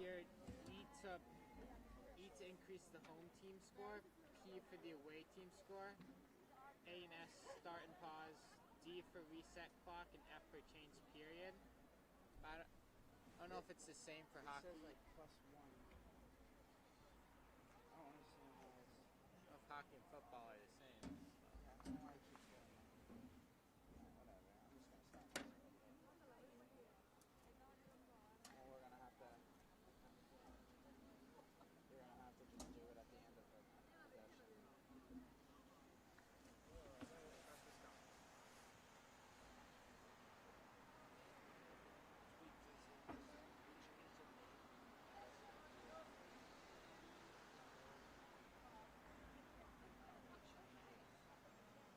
here, E to increase the home team score, P for the away team score, A and S start and pause, D for reset clock, and F for change period. I don't know if it's the same for hockey. It says like +1. I don't understand how it's... I don't know if hockey and football are the same. Yeah, I don't know why it keeps doing that. Whatever, I'm just going to stop this. Well, we're going to have to just do it at the end of the session.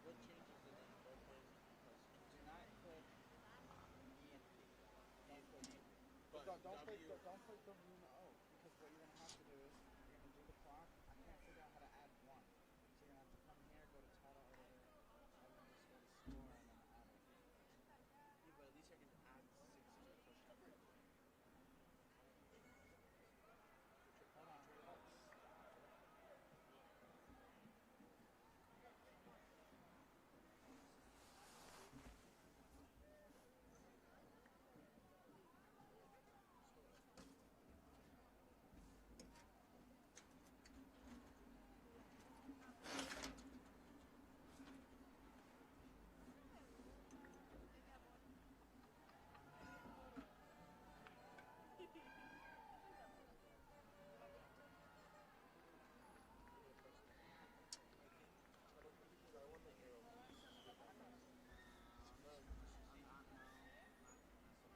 What changes the name? Do not click E and P. Don't click E. But Don't click W and the O, because what you're going to have to do is you're going to do the clock. I can't figure out how to add 1. So you're going to have to come here, go to title editor, and then just go to score and then add it. Yeah, but at least I can add 6 to the question. Hold on.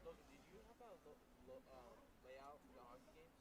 Logan, did you have a layout for the hockey game?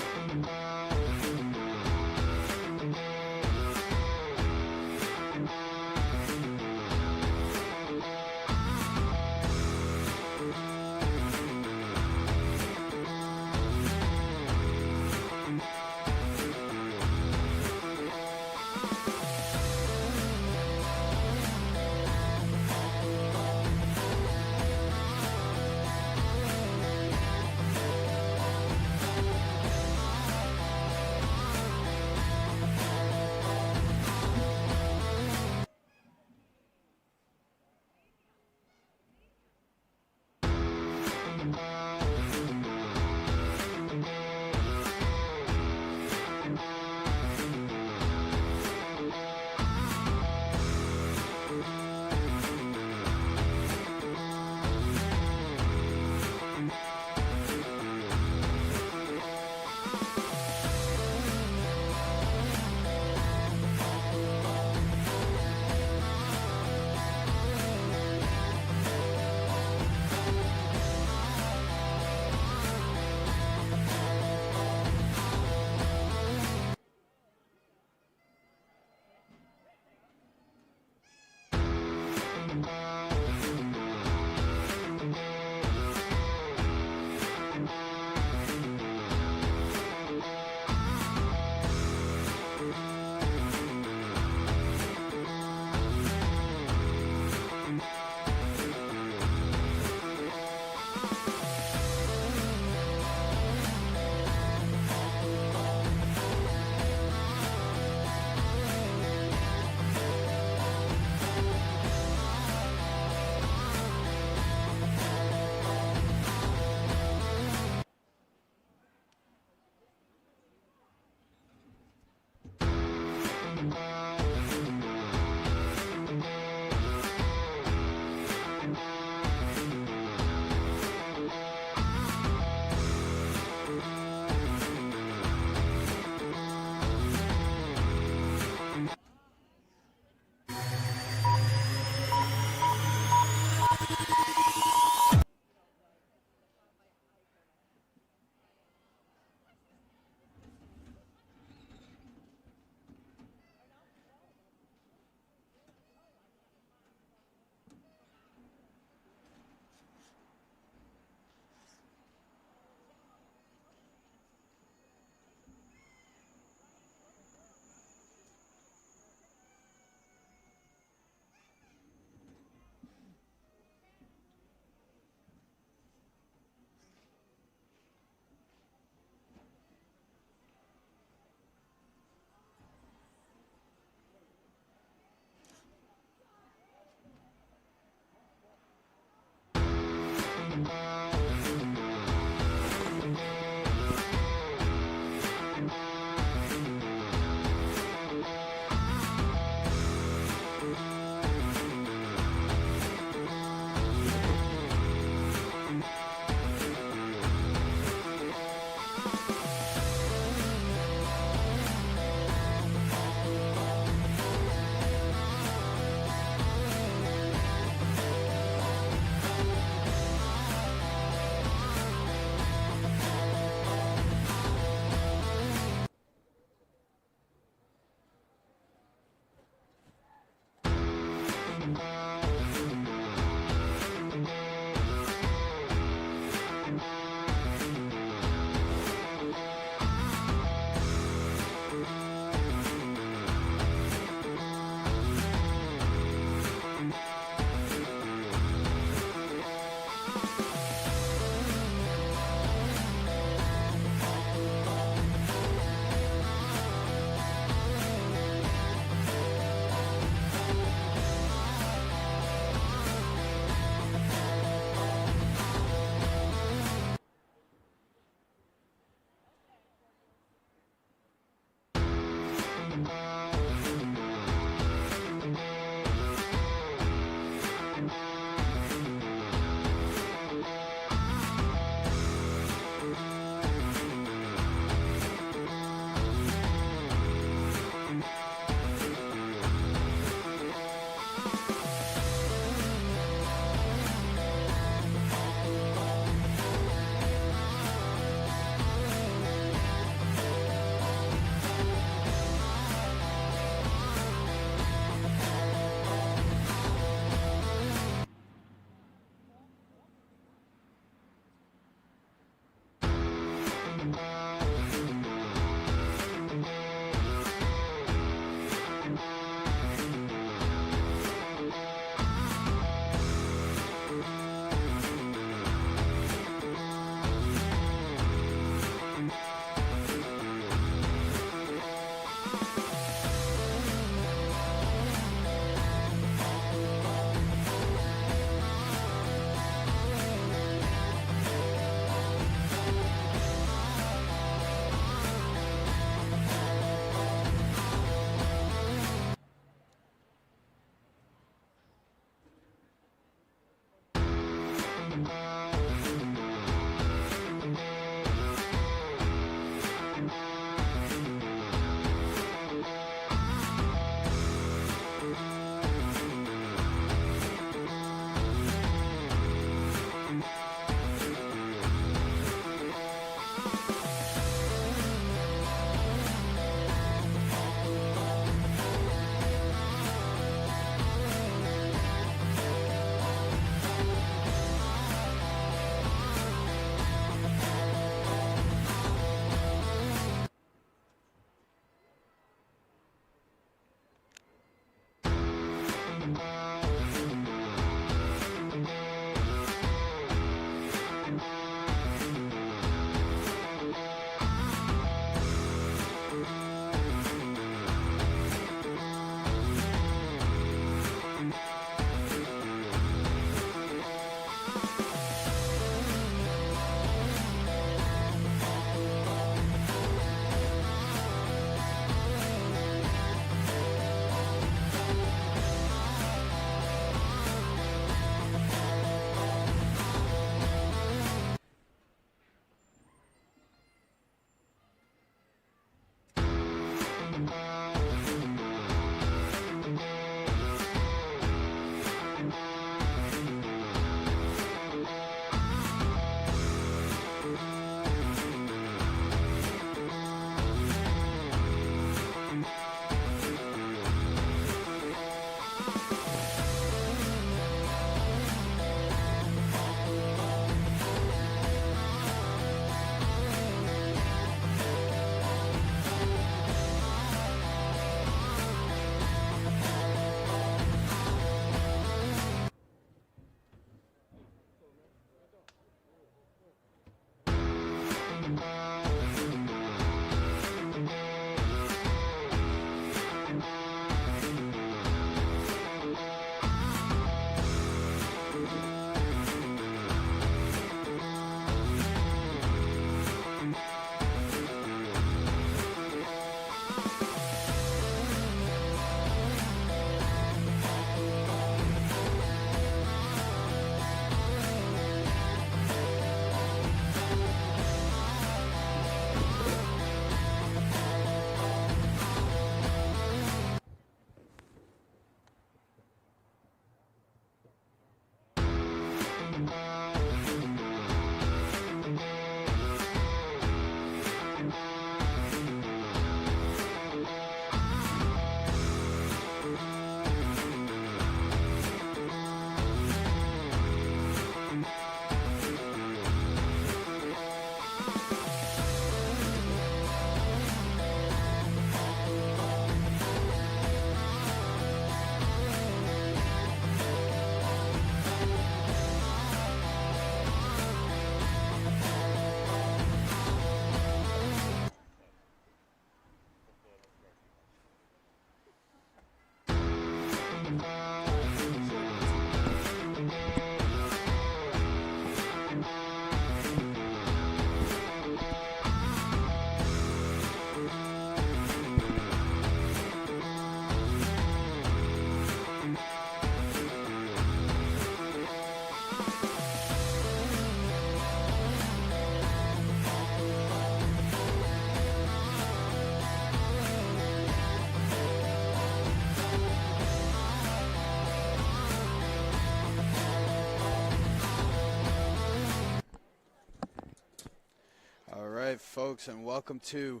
folks, and welcome to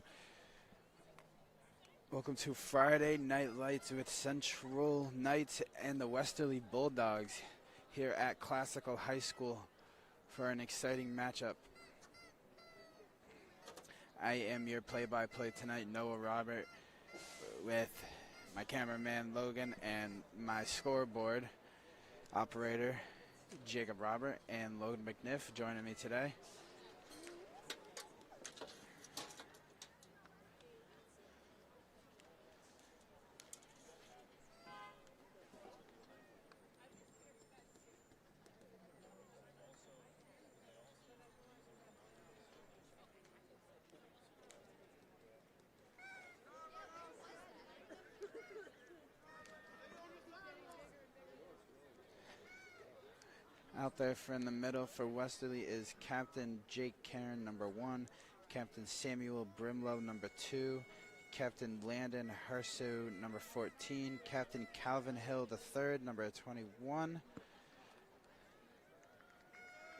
Friday Night Lights with Central Knights and the Westerly Bulldogs here at Classical High School for an exciting matchup. I am your play-by-play tonight, Noah Robert, with my cameraman Logan and my scoreboard operator Jacob Robert and Logan McNiff joining me today. Out there for in the middle for Westerly is Captain Jake Cairn, number 1, Captain Samuel Brimlow, number 2, Captain Landon Hersu, number 14, Captain Calvin Hill III, number 21,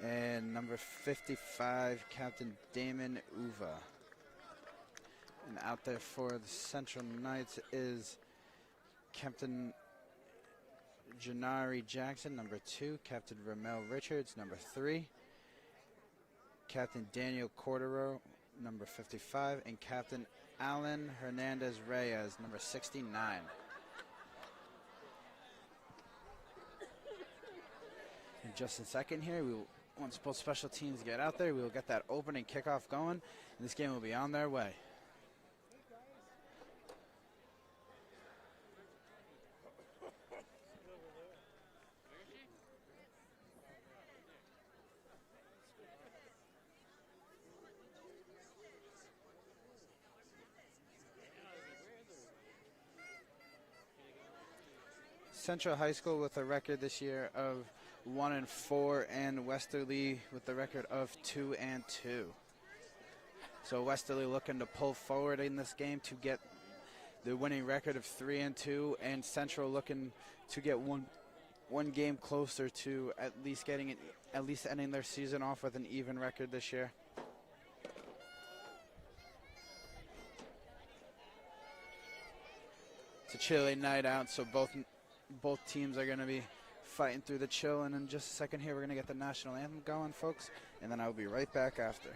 and number 55, Captain Damon Uva. And out there for the Central Knights is Captain Janari Jackson, number 2, Captain Ramel Richards, number 3, Captain Daniel Cordero, number 55, and Captain Alan Hernandez Reyes, number 69. In just a second here, once both special teams get out there, we will get that opening kickoff going, and this game will be on their way. Central High School with a record this year of 1-4, and Westerly with the record of 2-2. So Westerly looking to pull forward in this game to get the winning record of 3-2, and Central looking to get one game closer to at least ending their season off with an even record this year. It's a chilly night out, so both teams are going to be fighting through the chill, and in just a second here we're going to get the national anthem going, folks, and then I'll be right back after.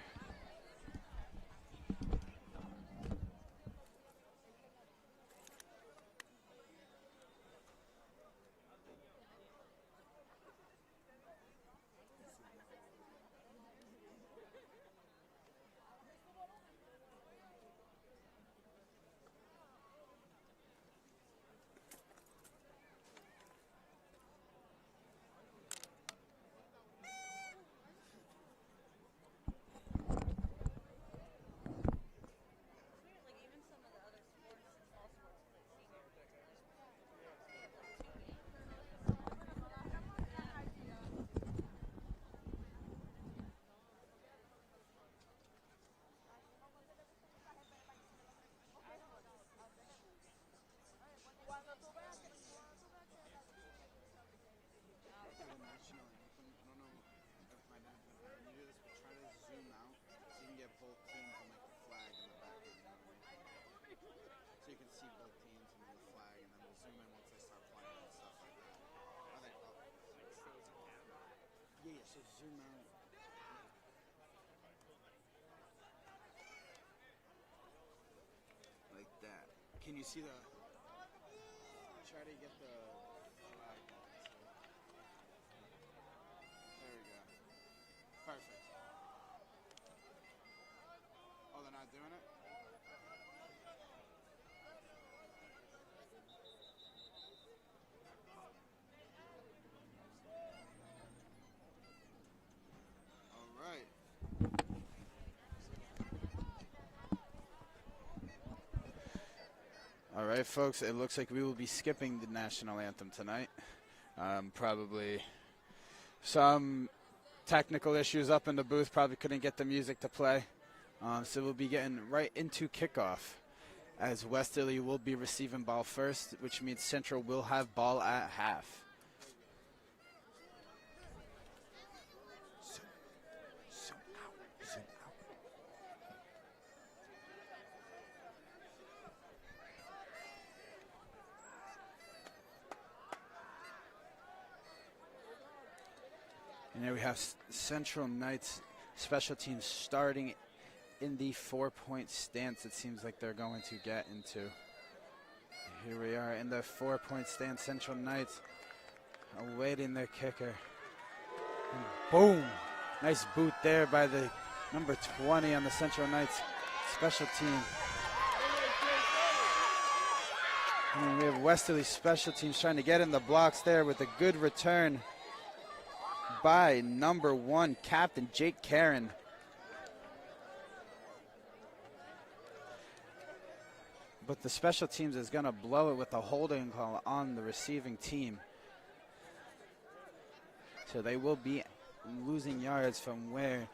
So zoom out. Like that. Can you see the... Try to get the flag. There we go. Perfect. Oh, they're not doing it? All right, folks, it looks like we will be skipping the national anthem tonight. Probably some technical issues up in the booth, probably couldn't get the music to play. So we'll be getting right into kickoff, as Westerly will be receiving ball first, which means Central will have ball at half. And there we have Central Knights special teams starting in the 4-point stance. It seems like they're going to get into. Here we are in the 4-point stance. Central Knights awaiting their kicker. And boom! Nice boot there by the number 20 on the Central Knights special team. And we have Westerly special teams trying to get in the blocks there with a good return by number 1, Captain Jake Karen. But the special teams is going to blow it with a holding call on the receiving team. So they will be losing yards from where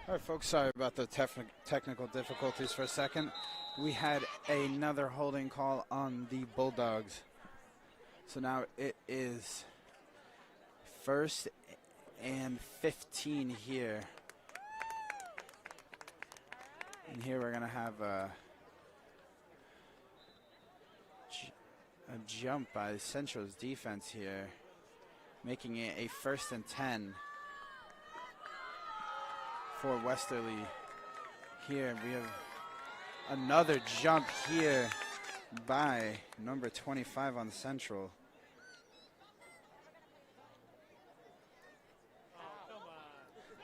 all right, folks, sorry about the technical difficulties for a second. We had another holding call on the Bulldogs. So now it is 1st and 15 here. And here we're going to have a jump by Central's defense here, making it a 1st and 10. For Westerly here. We have another jump here by number 25 on Central.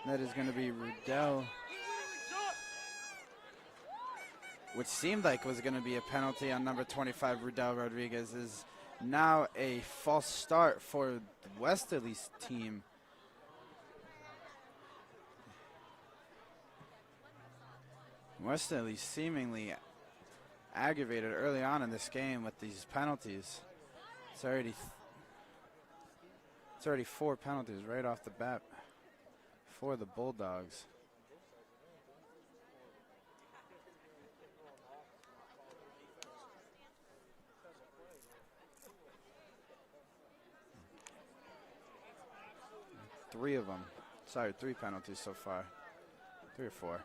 That is going to be Rudell, which seemed like was going to be a penalty on number 25, Rudell Rodriguez. Is now a false start for Westerly's team. Westerly seemingly aggravated early on in this game with these penalties. It's already 4 penalties right off the bat for the Bulldogs. Three of them. Sorry, 3 penalties so far. 3 or 4.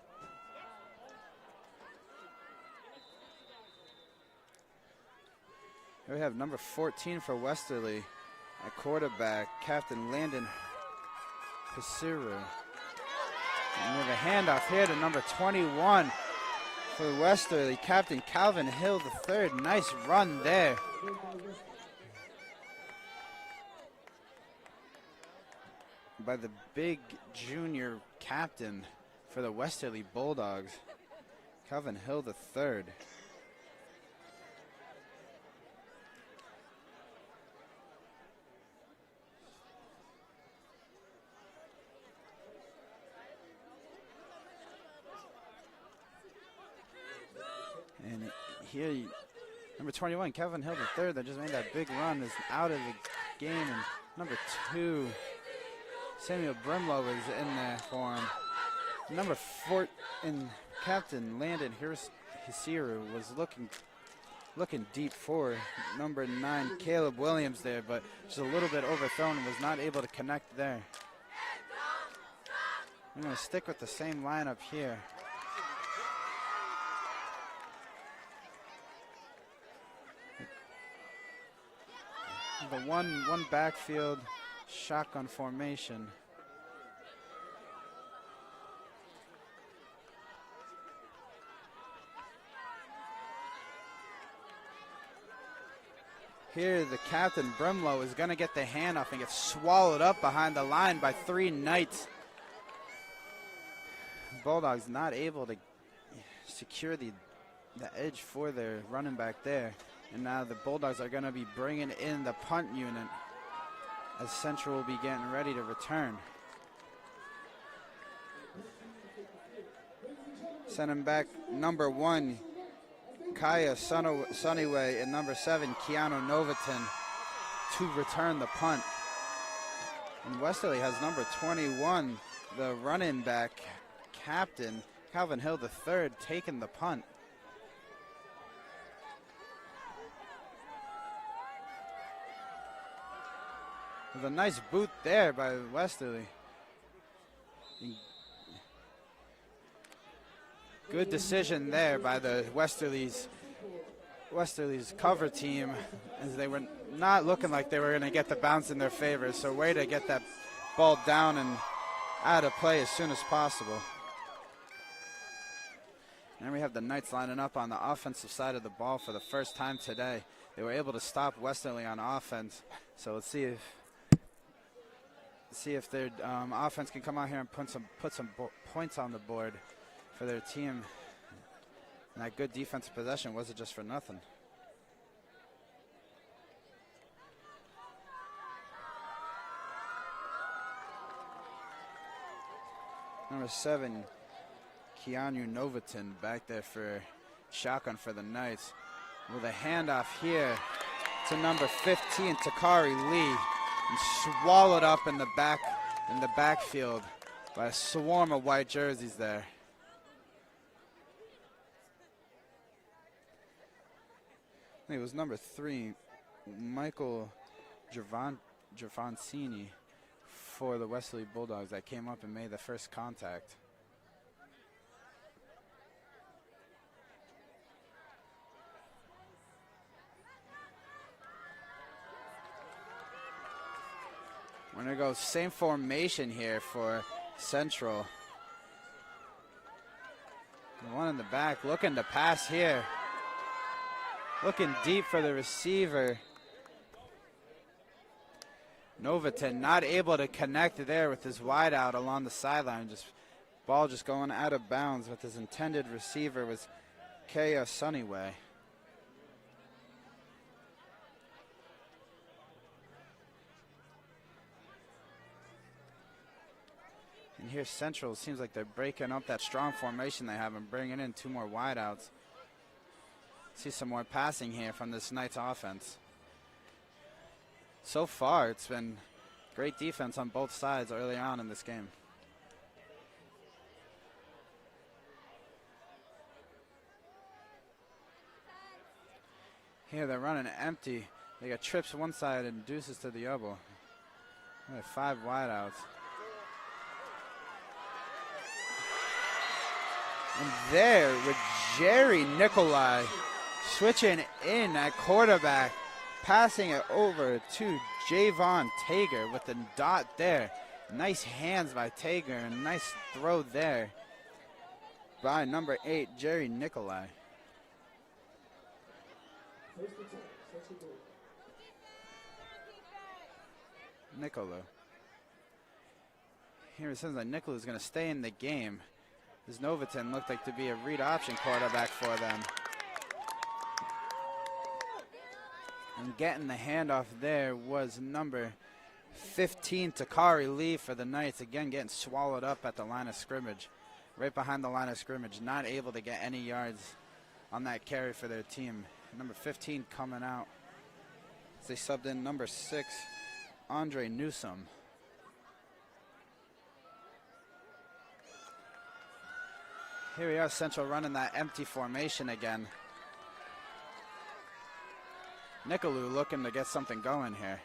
We have number 14 for Westerly at quarterback, Captain Landon Pisiru. And we have a handoff here to number 21 for Westerly, Captain Calvin Hill III. Nice run there. By the big junior captain for the Westerly Bulldogs, Calvin Hill III. And here, number 21, Kevin Hill III, that just made that big run, is out of the game. And number 2, Samuel Brimlow is in there for him. Number 4, and Captain Landon Hisiru was looking deep for number 9, Caleb Williams there, but just a little bit overthrown and was not able to connect there. I'm going to stick with the same lineup here. The one backfield shotgun formation. Here, the captain, Brimlow, is going to get the handoff and get swallowed up behind the line by 3 Knights. Bulldogs not able to secure the edge for their running back there. And now the Bulldogs are going to be bringing in the punt unit as Central will be getting ready to return. Sending back number 1, Kaya Sunnyway, and number 7, Keanu Novaton, to return the punt. And Westerly has number 21, the running back captain, Calvin Hill III, taking the punt. With a nice boot there by Westerly. Good decision there by the Westerly's cover team, as they were not looking like they were going to get the bounce in their favor. So way to get that ball down and out of play as soon as possible. And then we have the Knights lining up on the offensive side of the ball for the first time today. They were able to stop Westerly on offense. So let's see if their offense can come out here and put some points on the board for their team. And that good defensive possession wasn't just for nothing. Number 7, Keanu Novaton back there for shotgun for the Knights. With a handoff here to number 15, Takari Lee, and swallowed up in the backfield by a swarm of white jerseys there. I think it was number 3, Michael Gervancini for the Westerly Bulldogs that came up and made the first contact. We're going to go same formation here for Central. The one in the back looking to pass here. Looking deep for the receiver. Novaton not able to connect there with his wide out along the sideline. Ball just going out of bounds with his intended receiver was Kaya Sunnyway. And here Central seems like they're breaking up that strong formation they have and bringing in 2 more wideouts. See some more passing here from this Knights offense. So far, it's been great defense on both sides early on in this game. Here they're running empty. They got trips one side and deuces to the other. They have 5 wideouts. And there with Jerry Nikolai switching in at quarterback, passing it over to Javon Tager with the dot there. Nice hands by Tager and nice throw there by number 8, Jerry Nikolai. Nicola. Here it says that Nicola is going to stay in the game. As Novaton looked like to be a read option quarterback for them. And getting the handoff there was number 15, Takari Lee for the Knights. Again, getting swallowed up at the line of scrimmage. Right behind the line of scrimmage. Not able to get any yards on that carry for their team. Number 15 coming out. As they subbed in number 6, Andre Newsom. Here we are, Central running that empty formation again. Nicolou looking to get something going here.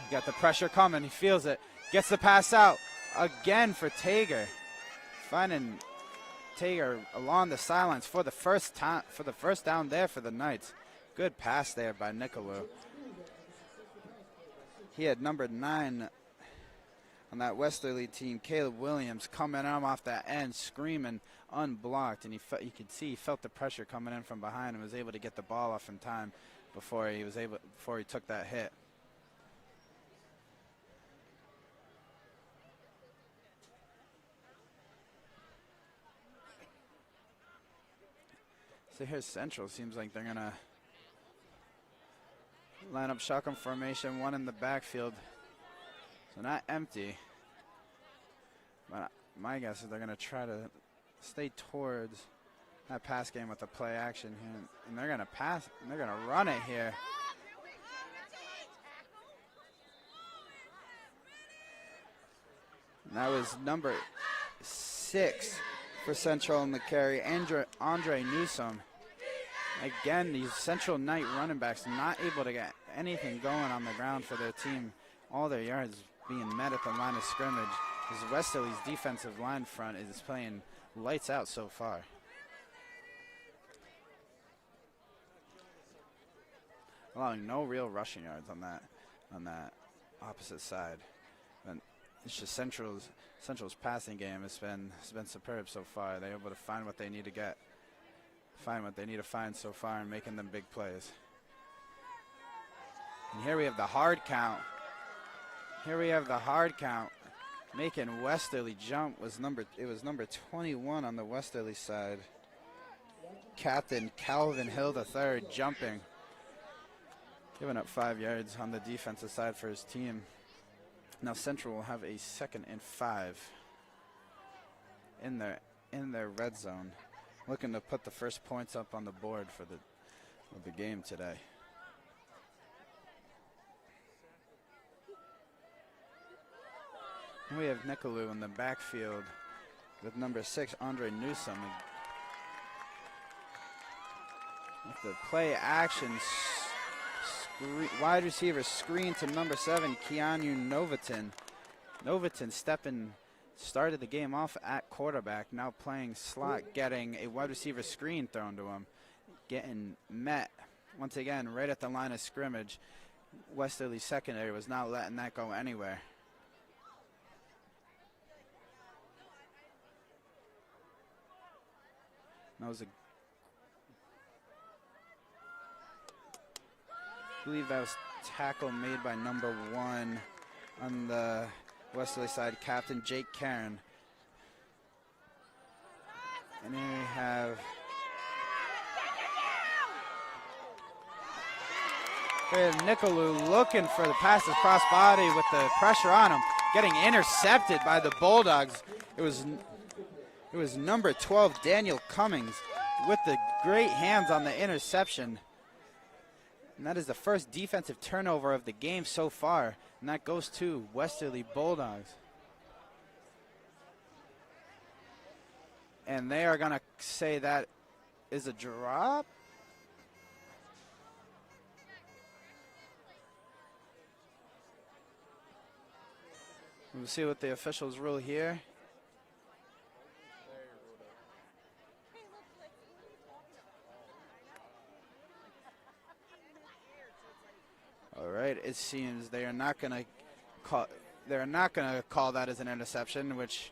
He got the pressure coming, he feels it. Gets the pass out again for Tager. Finding Tager along the sidelines for the first down there for the Knights. Good pass there by Nicolou. He had number 9 on that Westerly team, Caleb Williams, coming out off that end, screaming, unblocked, and you could see he felt the pressure coming in from behind and was able to get the ball off in time before he took that hit. So here's Central. Seems like they're going to line up shotgun formation, one in the backfield. So not empty. But my guess is they're going to try to stay towards that pass game with the play action here. And they're going to pass, and they're going to run it here. And that was number 6 for Central in the carry, Andre Newsom. Again, these Central Knight running backs not able to get anything going on the ground for their team. All their yards being met at the line of scrimmage. As Westerly's defensive line front is playing lights out so far. Allowing no real rushing yards on that opposite side. And it's just Central's passing game has been superb so far. They're able to find what they need to get. Find what they need to find so far and making them big plays. And here we have the hard count. Making Westerly jump it was number 21 on the Westerly side. Captain Calvin Hill III jumping. Giving up 5 yards on the defensive side for his team. Now Central will have a 2nd and 5 in their red zone. Looking to put the first points up on the board for the game today. And we have Nicolou in the backfield with number 6, Andre Newsom. With the play action, wide receiver screen to number 7, Keanu Novatin. Novatin started the game off at quarterback, now playing slot, getting a wide receiver screen thrown to him. Getting met, once again, right at the line of scrimmage. Westerly secondary was not letting that go anywhere. That was I believe that was tackle made by number 1 on the Westerly side, Captain Jake Karen. And here we have Nicolou looking for the passes cross body with the pressure on him, getting intercepted by the Bulldogs. It was number 12, Daniel Cummings, with the great hands on the interception. And that is the first defensive turnover of the game so far. And that goes to Westerly Bulldogs. And they are going to say that is a drop. We'll see what the officials rule here. All right, it seems they are not going to call that as an interception, which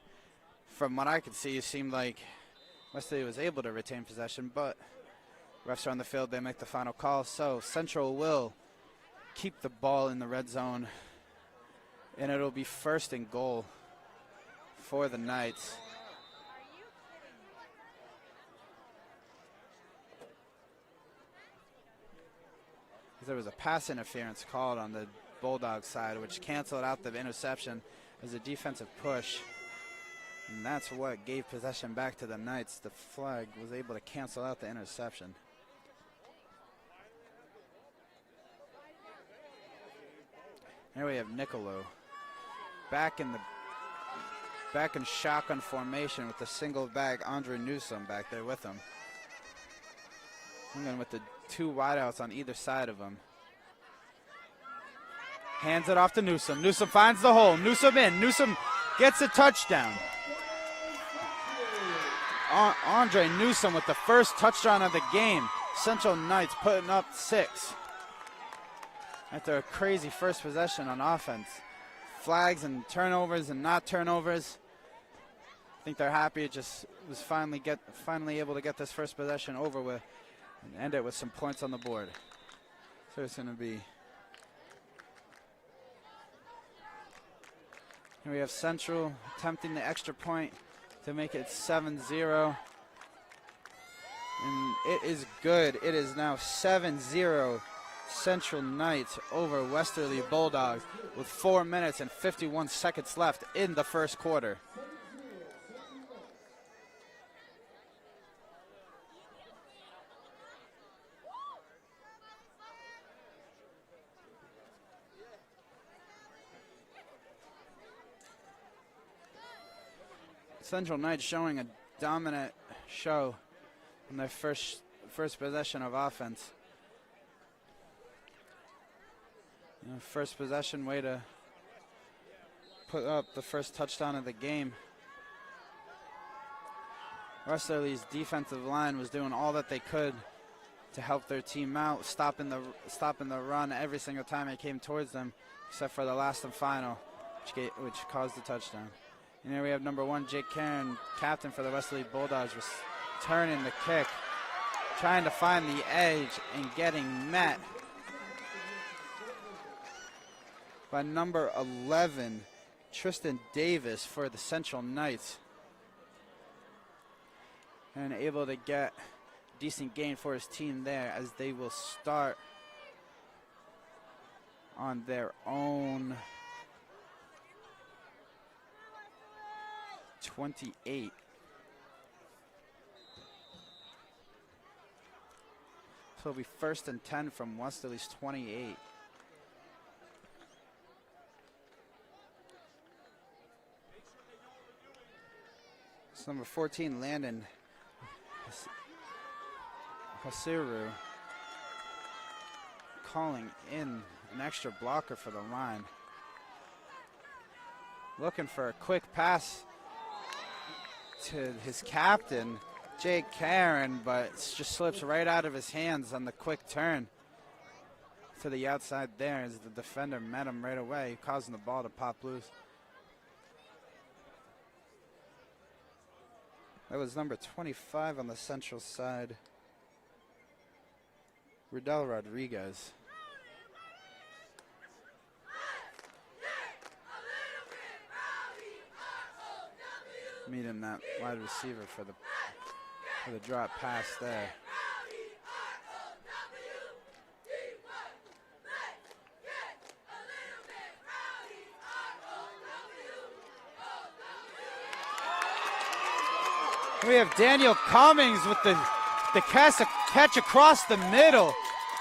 from what I could see, it seemed like Westerly was able to retain possession, but refs are on the field, they make the final call. So Central will keep the ball in the red zone, and it'll be 1st and goal for the Knights. There was a pass interference called on the Bulldog side, which canceled out the interception as a defensive push. And that's what gave possession back to the Knights. The flag was able to cancel out the interception. Here we have Nicolou back in shotgun formation with the single back, Andre Newsom back there with him. And then with the 2 wideouts on either side of him. Hands it off to Newsom. Newsom finds the hole. Newsom in. Newsom gets a touchdown. Andre Newsom with the first touchdown of the game. Central Knights putting up 6. After a crazy first possession on offense. Flags and turnovers and not turnovers. I think they're happy it just was finally able to get this first possession over with and end it with some points on the board. So it's going to be. Here we have Central attempting the extra point to make it 7-0. And it is good. It is now 7-0 Central Knights over Westerly Bulldogs with 4 minutes and 51 seconds left in the first quarter. Central Knights showing a dominant show in their first possession of offense. First possession, way to put up the first touchdown of the game. Westerly's defensive line was doing all that they could to help their team out, stopping the run every single time it came towards them, except for the last and final, which caused the touchdown. And here we have number 1, Jake Karen, captain for the Westerly Bulldogs, returning the kick, trying to find the edge and getting met by number 11, Tristan Davis for the Central Knights. And able to get a decent gain for his team there as they will start on their own 28. So it'll be 1st and 10 from Westerly's 28. It's number 14, Landon Hasiru, calling in an extra blocker for the line. Looking for a quick pass to his captain, Jake Karen, but it just slips right out of his hands on the quick turn to the outside there as the defender met him right away, causing the ball to pop loose. That was number 25 on the Central side, Riddell Rodriguez. Meeting that wide receiver for the drop pass there. We have Daniel Cummings with the catch across the middle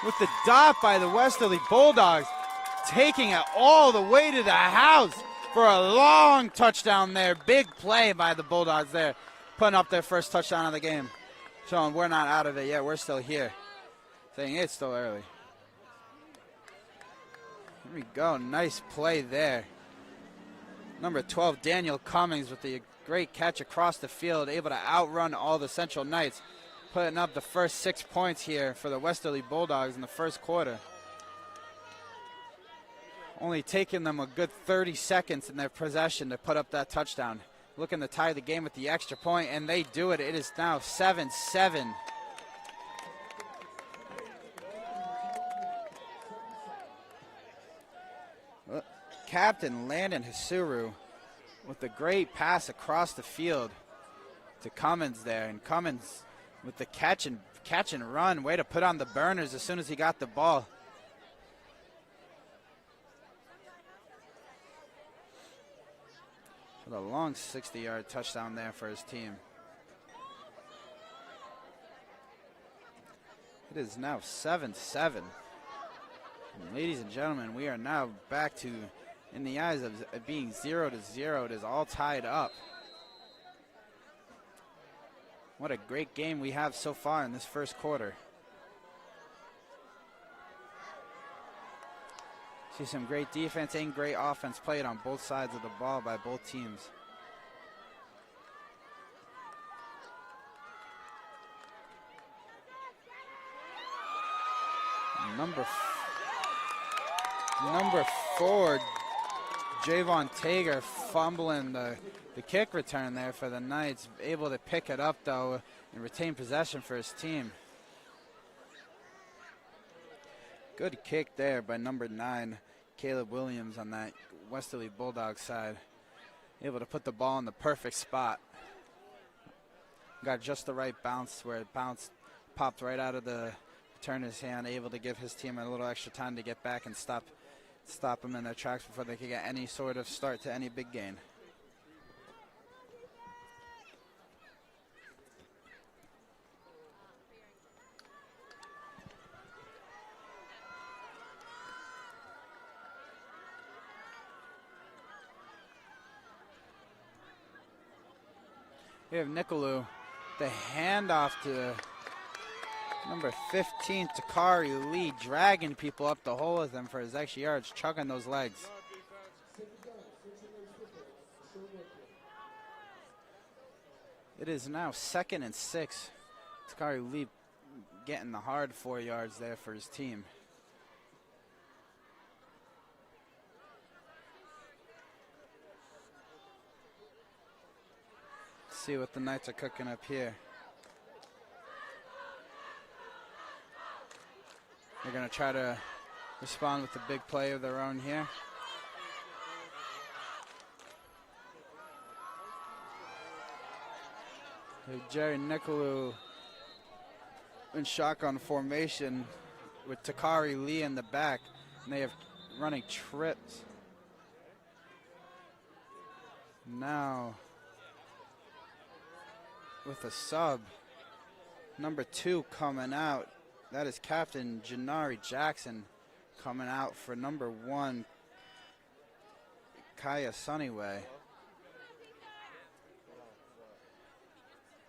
with the dot by the Westerly Bulldogs, taking it all the way to the house for a long touchdown there. Big play by the Bulldogs there, putting up their first touchdown of the game. Showing we're not out of it yet, we're still here. Saying it's still early. Here we go, nice play there. Number 12, Daniel Cummings with the great catch across the field, able to outrun all the Central Knights, putting up the first 6 points here for the Westerly Bulldogs in the first quarter. Only taking them a good 30 seconds in their possession to put up that touchdown. Looking to tie the game with the extra point, and they do it. It is now 7-7. Captain Landon Hisuru with the great pass across the field to Cummins there, and Cummins with the catch and run, way to put on the burners as soon as he got the ball. With a long 60-yard touchdown there for his team. It is now 7-7. Ladies and gentlemen, we are now back to, in the eyes of it being 0-0, it is all tied up. What a great game we have so far in this first quarter. See some great defense and great offense played on both sides of the ball by both teams. Number 4, Javon Tager fumbling the kick return there for the Knights. Able to pick it up, though, and retain possession for his team. Good kick there by number 9, Caleb Williams on that Westerly Bulldog side. Able to put the ball in the perfect spot. Got just the right bounce where it bounced popped right out of the returner's hand, able to give his team a little extra time to get back and stop them in their tracks before they could get any sort of start to any big gain. We have Nicolou, the handoff to number 15, Takari Lee, dragging people up the hole with him for his extra yards, chugging those legs. It is now 2nd and 6. Takari Lee getting the hard 4 yards there for his team. See what the Knights are cooking up here. They're going to try to respond with a big play of their own here. Jerry Nicolou in shotgun formation with Takari Lee in the back, and they have running trips. Now, with a sub, number 2 coming out. That is Captain Janari Jackson coming out for number 1, Kaya Sunnyway.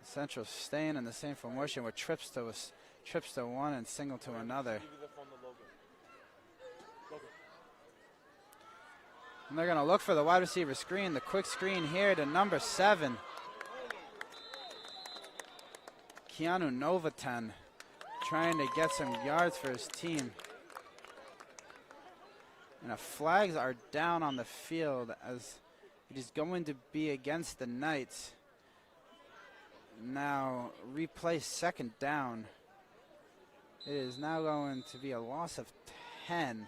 Central staying in the same formation with trips to one and single to another. And they're going to look for the wide receiver screen. The quick screen here to number 7. Keanu Novaten trying to get some yards for his team. And the flags are down on the field as it is going to be against the Knights. Now replay 2nd down. It is now going to be a loss of 10,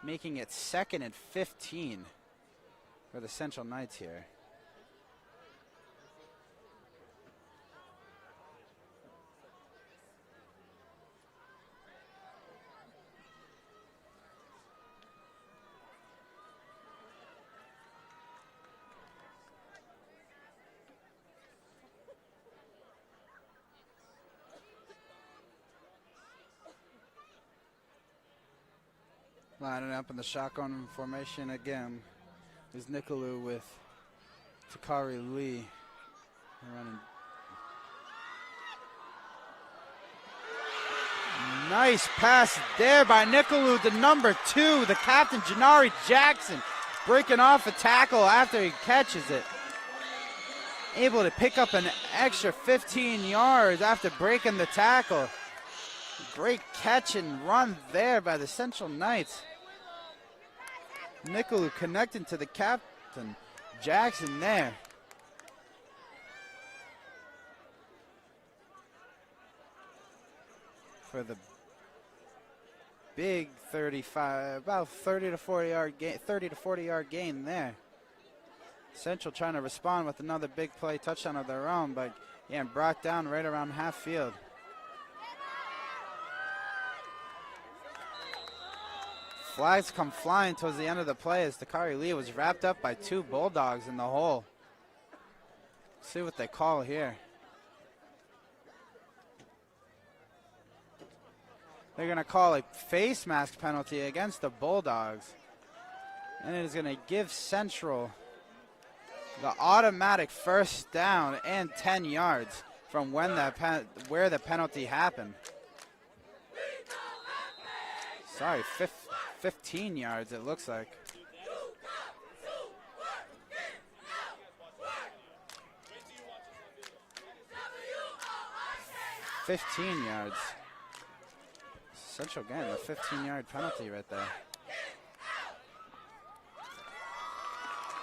making it 2nd and 15 for the Central Knights here. Lining up in the shotgun formation again is Nicolou with Takari Lee running. Nice pass there by Nicolou to number 2, the captain Janari Jackson, breaking off a tackle after he catches it. Able to pick up an extra 15 yards after breaking the tackle. Great catch and run there by the Central Knights. Nicolou connecting to the captain, Jackson there. For the big 35, about 30 to 40 yard gain there. Central trying to respond with another big play touchdown of their own, but yeah, brought down right around half field. Flags come flying towards the end of the play as Takari Lee was wrapped up by 2 Bulldogs in the hole. See what they call here. They're going to call a face mask penalty against the Bulldogs. And it is going to give Central the automatic 1st down and 10 yards from when where the penalty happened. Sorry, 15 yards it looks like. $15 yards. Central getting the 15-yard penalty right there.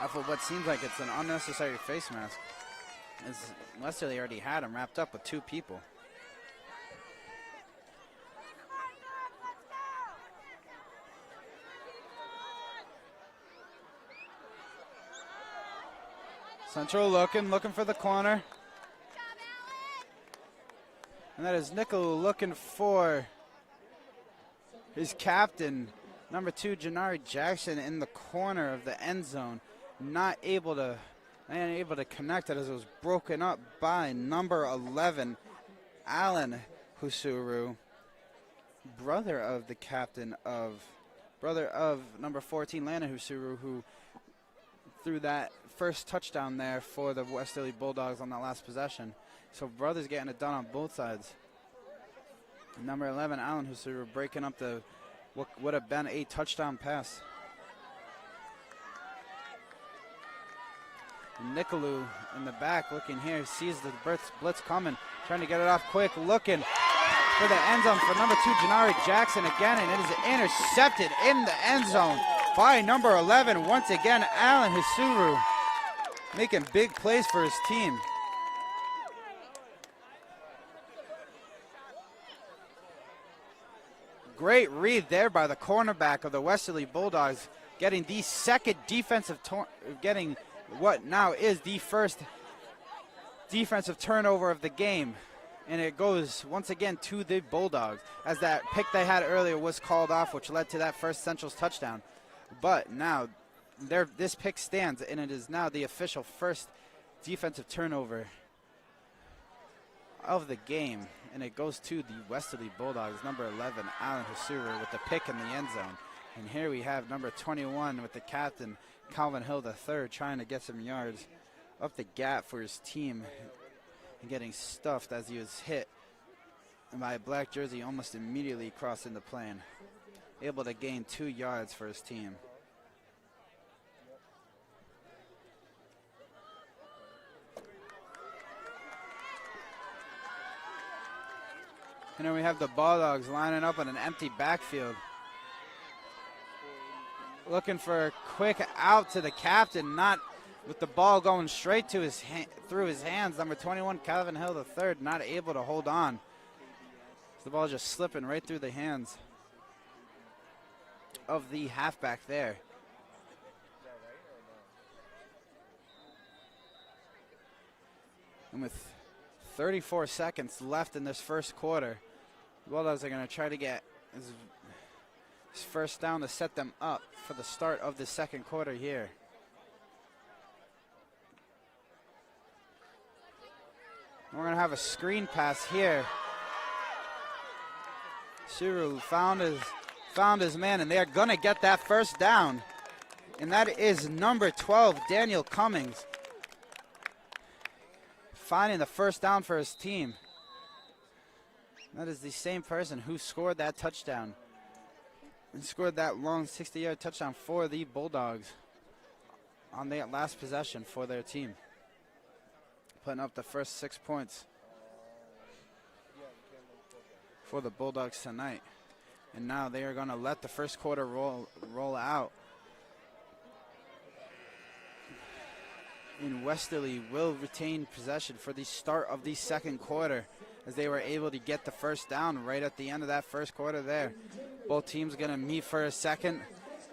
After what seems like it's an unnecessary face mask, as Westerly already had him wrapped up with 2 people. Central looking for the corner. And And that is Niccolo looking for his captain, number 2, Janari Jackson, in the corner of the end zone. Not able to connect it as it was broken up by number 11, Alan Husuru, brother of number 14, Lana Husuru, who threw that first touchdown there for the Westerly Bulldogs on that last possession. So brothers getting it done on both sides. Number 11, Alan Husuru, breaking up the what would have been a touchdown pass. Niccolo in the back looking here, sees the blitz coming, trying to get it off quick, looking for the end zone for number 2, Janari Jackson again, and it is intercepted in the end zone by number 11, once again, Alan Hisuru, making big plays for his team. Great read there by the cornerback of the Westerly Bulldogs, getting the second getting what now is the first defensive turnover of the game. And it goes once again to the Bulldogs, as that pick they had earlier was called off, which led to that first Central's touchdown. But now this pick stands, and it is now the official first defensive turnover of the game. And it goes to the Westerly Bulldogs, number 11, Alan Hisuru, with the pick in the end zone. And here we have number 21 with the captain, Calvin Hill III, trying to get some yards up the gap for his team, and getting stuffed as he was hit by a black jersey almost immediately crossing the plane. Able to gain 2 yards for his team. And then we have the Bulldogs lining up in an empty backfield, looking for a quick out to the captain, not with the ball going straight to through his hands. Number 21, Calvin Hill III, not able to hold on. The ball just slipping right through the hands of the halfback there. And with 34 seconds left in this first quarter, the Bulldogs are going to try to get this first down to set them up for the start of the second quarter here. We're going to have a screen pass here. Suru found his man, and they're going to get that first down. And that is number 12, Daniel Cummings, finding the first down for his team. That is the same person who scored that touchdown and scored that long 60-yard touchdown for the Bulldogs on their last possession for their team, putting up the first 6 points for the Bulldogs tonight. And now they are going to let the first quarter roll out. And Westerly will retain possession for the start of the second quarter, as they were able to get the first down right at the end of that first quarter there. Both teams going to meet for a second,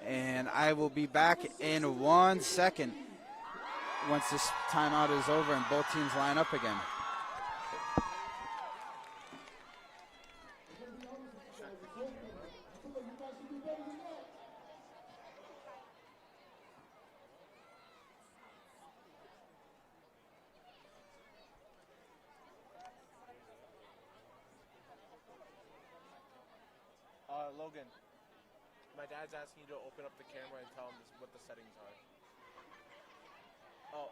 and I will be back in 1 second once this timeout is over and both teams line up again. Logan, my dad's asking you to open up the camera and tell him what the settings are. Oh.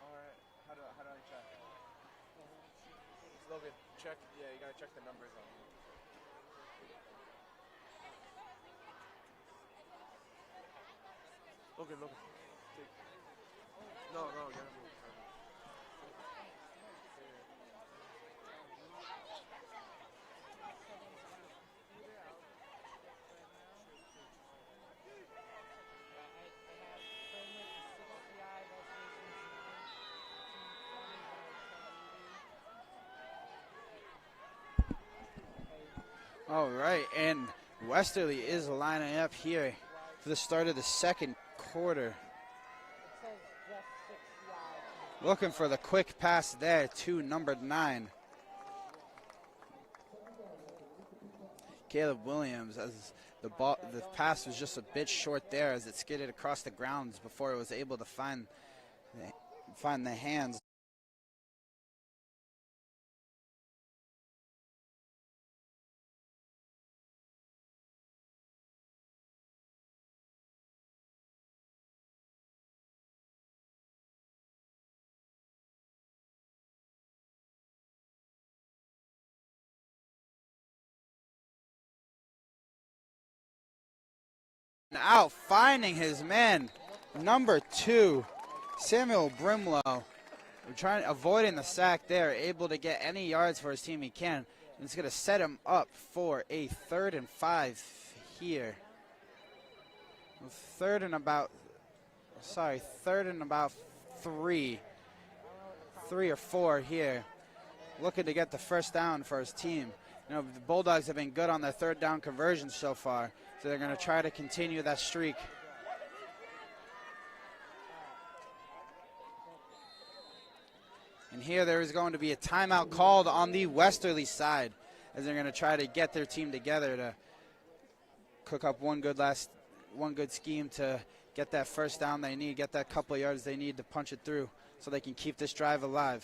Alright, how do I check? Logan, check, yeah, you gotta check the numbers on it. Logan. No, you gotta move. All right, and Westerly is lining up here for the start of the second quarter. Looking for the quick pass there to number 9. Caleb Williams, as the pass was just a bit short there as it skidded across the grounds before it was able to find the hands. Out finding his man, number 2, Samuel Brimlow. Avoiding the sack there, able to get any yards for his team he can. And it's going to set him up for a 3rd and 5 here. 3rd and about 3 or 4 here. Looking to get the first down for his team. You know, the Bulldogs have been good on their 3rd down conversions so far, so they're going to try to continue that streak. And here there is going to be a timeout called on the Westerly side as they're going to try to get their team together to cook up one good scheme to get that first down they need, get that couple of yards they need to punch it through so they can keep this drive alive.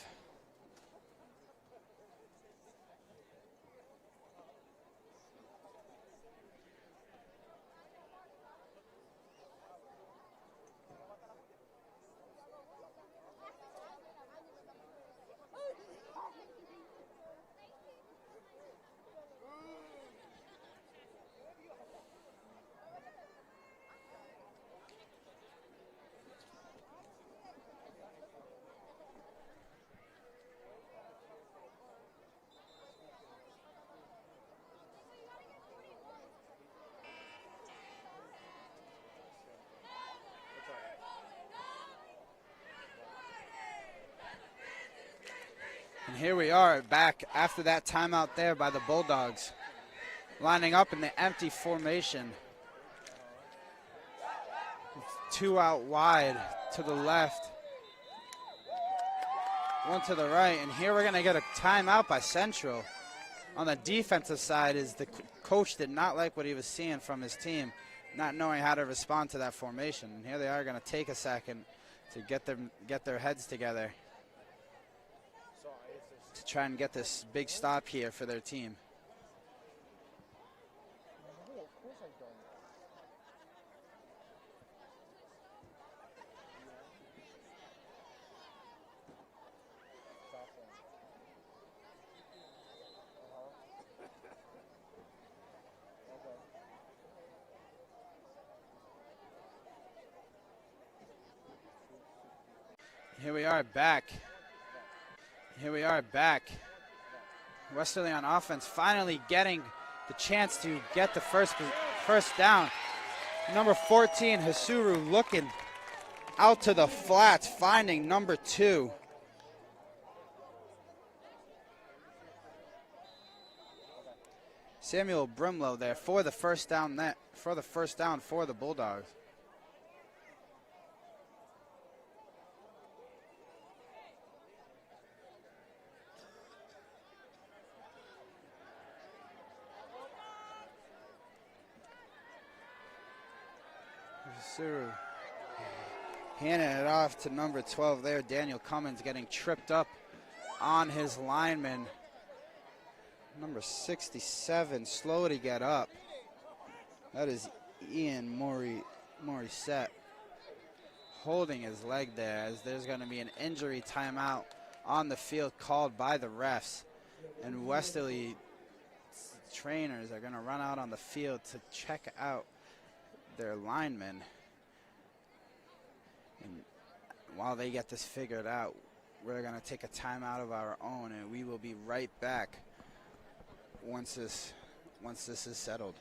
And here we are back after that timeout there by the Bulldogs, lining up in the empty formation. 2 out wide to the left, 1 to the right, and here we're going to get a timeout by Central. On the defensive side, is the coach did not like what he was seeing from his team, not knowing how to respond to that formation. And here they are going to take a second to get their heads together to try and get this big stop here for their team. Here we are back. Here we are back. Westerly on offense, finally getting the chance to get the first down. Number 14, Hasuru, looking out to the flats, finding number 2. Samuel Brimlow there for the first down for the Bulldogs. Suru handing it off to number 12 there. Daniel Cummins getting tripped up on his lineman. Number 67, slow to get up. That is Ian Morissette holding his leg there, as there's going to be an injury timeout on the field called by the refs. And Westerly trainers are going to run out on the field to check out their linemen. And while they get this figured out, we're going to take a timeout of our own, and we will be right back once this is settled.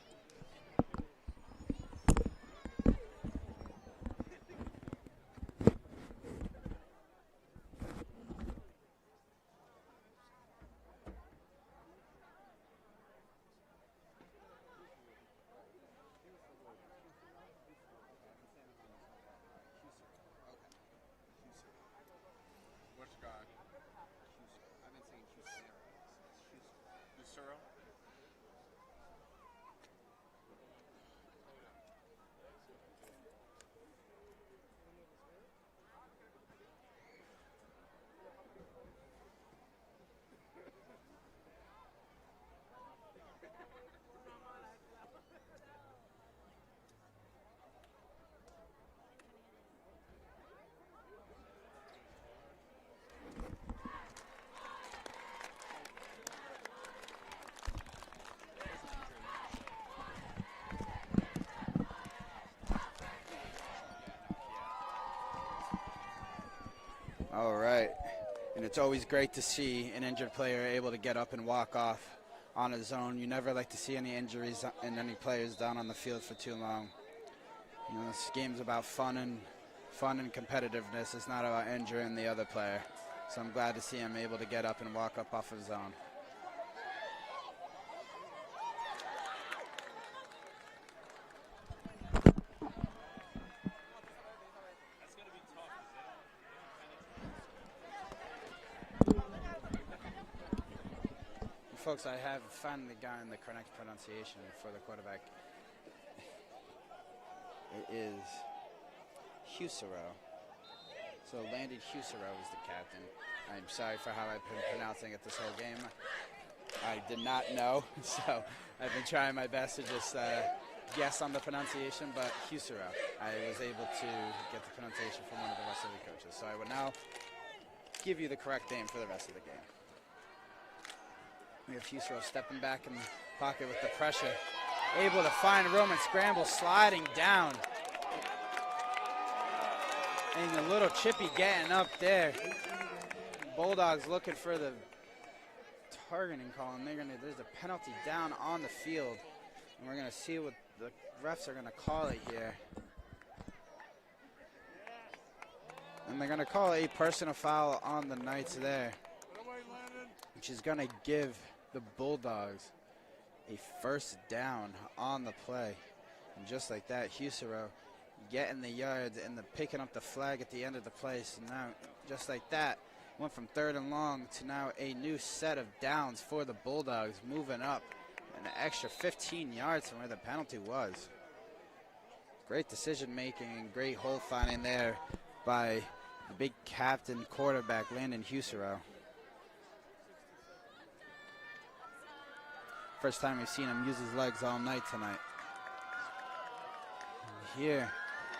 It's always great to see an injured player able to get up and walk off on his own. You never like to see any injuries and any players down on the field for too long. You know, this game's about fun and competitiveness. It's not about injuring the other player. So I'm glad to see him able to get up and walk up off his own. Folks, I have finally gotten the correct pronunciation for the quarterback. It is Husero. So Landon Husero is the captain. I'm sorry for how I've been pronouncing it this whole game. I did not know, so I've been trying my best to just guess on the pronunciation, but Husero. I was able to get the pronunciation from one of the Westerly coaches. So I will now give you the correct name for the rest of the game. We have Husero stepping back in the pocket with the pressure. Able to find room and scramble, sliding down. And a little chippy getting up there. Bulldogs looking for the targeting call, and there's a penalty down on the field. And we're gonna see what the refs are gonna call it here. And they're gonna call a personal foul on the Knights there, which is gonna give the Bulldogs a first down on the play. And just like that, Husero getting the yards and picking up the flag at the end of the play. So now, just like that, went from 3rd and long to now a new set of downs for the Bulldogs, moving up an extra 15 yards from where the penalty was. Great decision making and great hole finding there by the big captain quarterback, Landon Husero. First time we've seen him use his legs all night tonight. And here,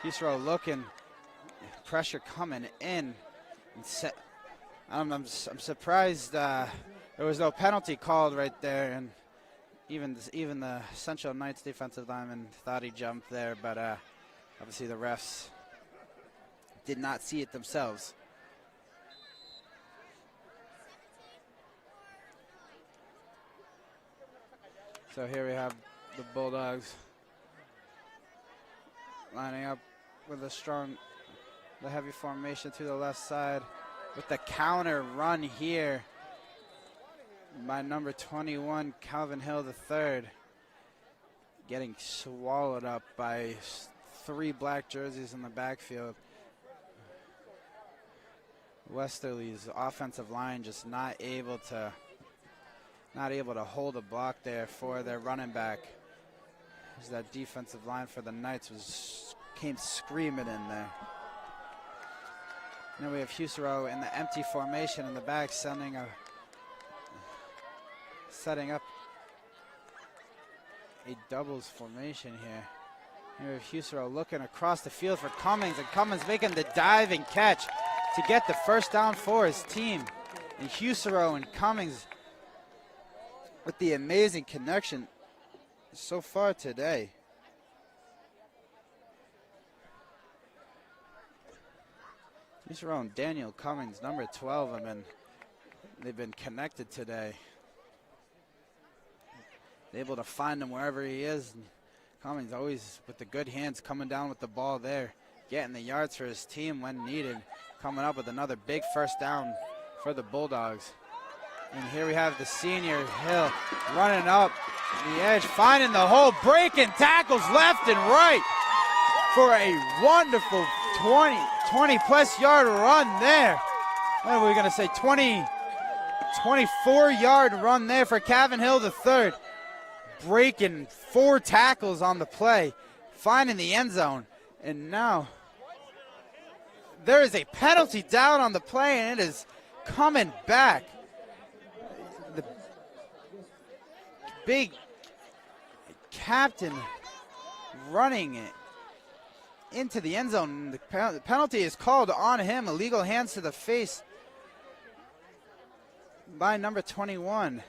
Husero looking, pressure coming in. And I'm surprised there was no penalty called right there, and even the Central Knights defensive lineman thought he jumped there, but obviously the refs did not see it themselves. So here we have the Bulldogs lining up with the heavy formation to the left side with the counter run here by number 21, Calvin Hill III, getting swallowed up by 3 black jerseys in the backfield. Westerly's offensive line just not able to hold a block there for their running back. As that defensive line for the Knights came screaming in there. Now we have Husero in the empty formation in the back, setting up a doubles formation here. Here we have Husero looking across the field for Cummings, and Cummings making the diving catch to get the first down for his team. And Husero and Cummings with the amazing connection so far today. Husero and Daniel Cummings, number 12, they've been connected today. Able to find him wherever he is. And Cummings always with the good hands coming down with the ball there, getting the yards for his team when needed, coming up with another big first down for the Bulldogs. And here we have the senior Hill running up the edge, finding the hole, breaking tackles left and right for a wonderful 20-plus yard run there. What are we going to say, 24-yard run there for Calvin Hill III. Breaking 4 tackles on the play, finding the end zone. And now there is a penalty down on the play, and it is coming back. The big captain running it into the end zone. The penalty is called on him, illegal hands to the face by number 21,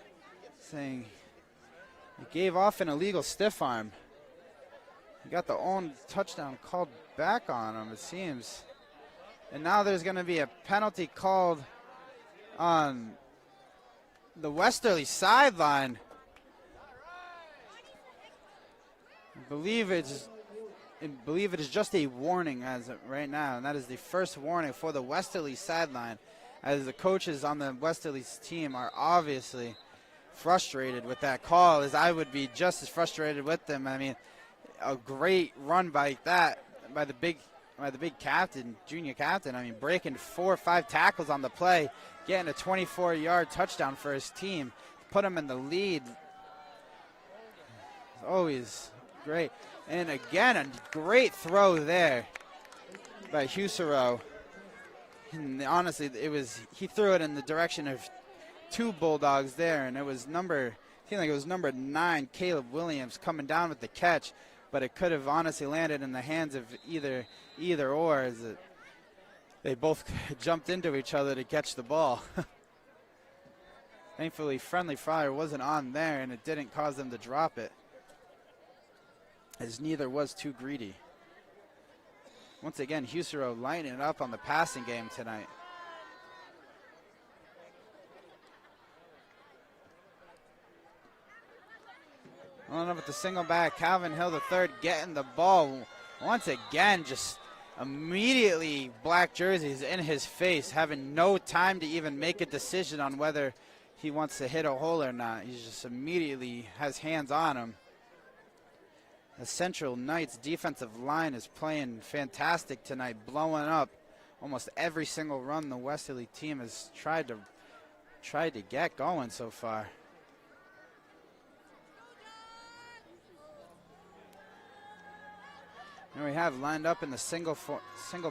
saying he gave off an illegal stiff arm. He got the own touchdown called back on him, it seems. And now there's going to be a penalty called on the Westerly sideline. I believe it is just a warning as of right now, and that is the first warning for the Westerly sideline, as the coaches on the Westerly's team are obviously frustrated with that call, as I would be just as frustrated with them. I mean, a great run by the big captain, junior captain. I mean, breaking 4 or 5 tackles on the play, getting a 24-yard touchdown for his team, put him in the lead. Always great. And again, a great throw there by Husero. And honestly, he threw it in the direction of 2 Bulldogs there, and it was number 9, Caleb Williams, coming down with the catch, but it could have honestly landed in the hands of either or, as they both jumped into each other to catch the ball. Thankfully, friendly fire wasn't on there, and it didn't cause them to drop it, as neither was too greedy. Once again, Husero lighting it up on the passing game tonight. On up with the single back, Calvin Hill III getting the ball. Once again, just immediately black jerseys in his face, having no time to even make a decision on whether he wants to hit a hole or not. He just immediately has hands on him. The Central Knights defensive line is playing fantastic tonight, blowing up almost every single run the Westerly team has tried to get going so far. And we have lined up in the single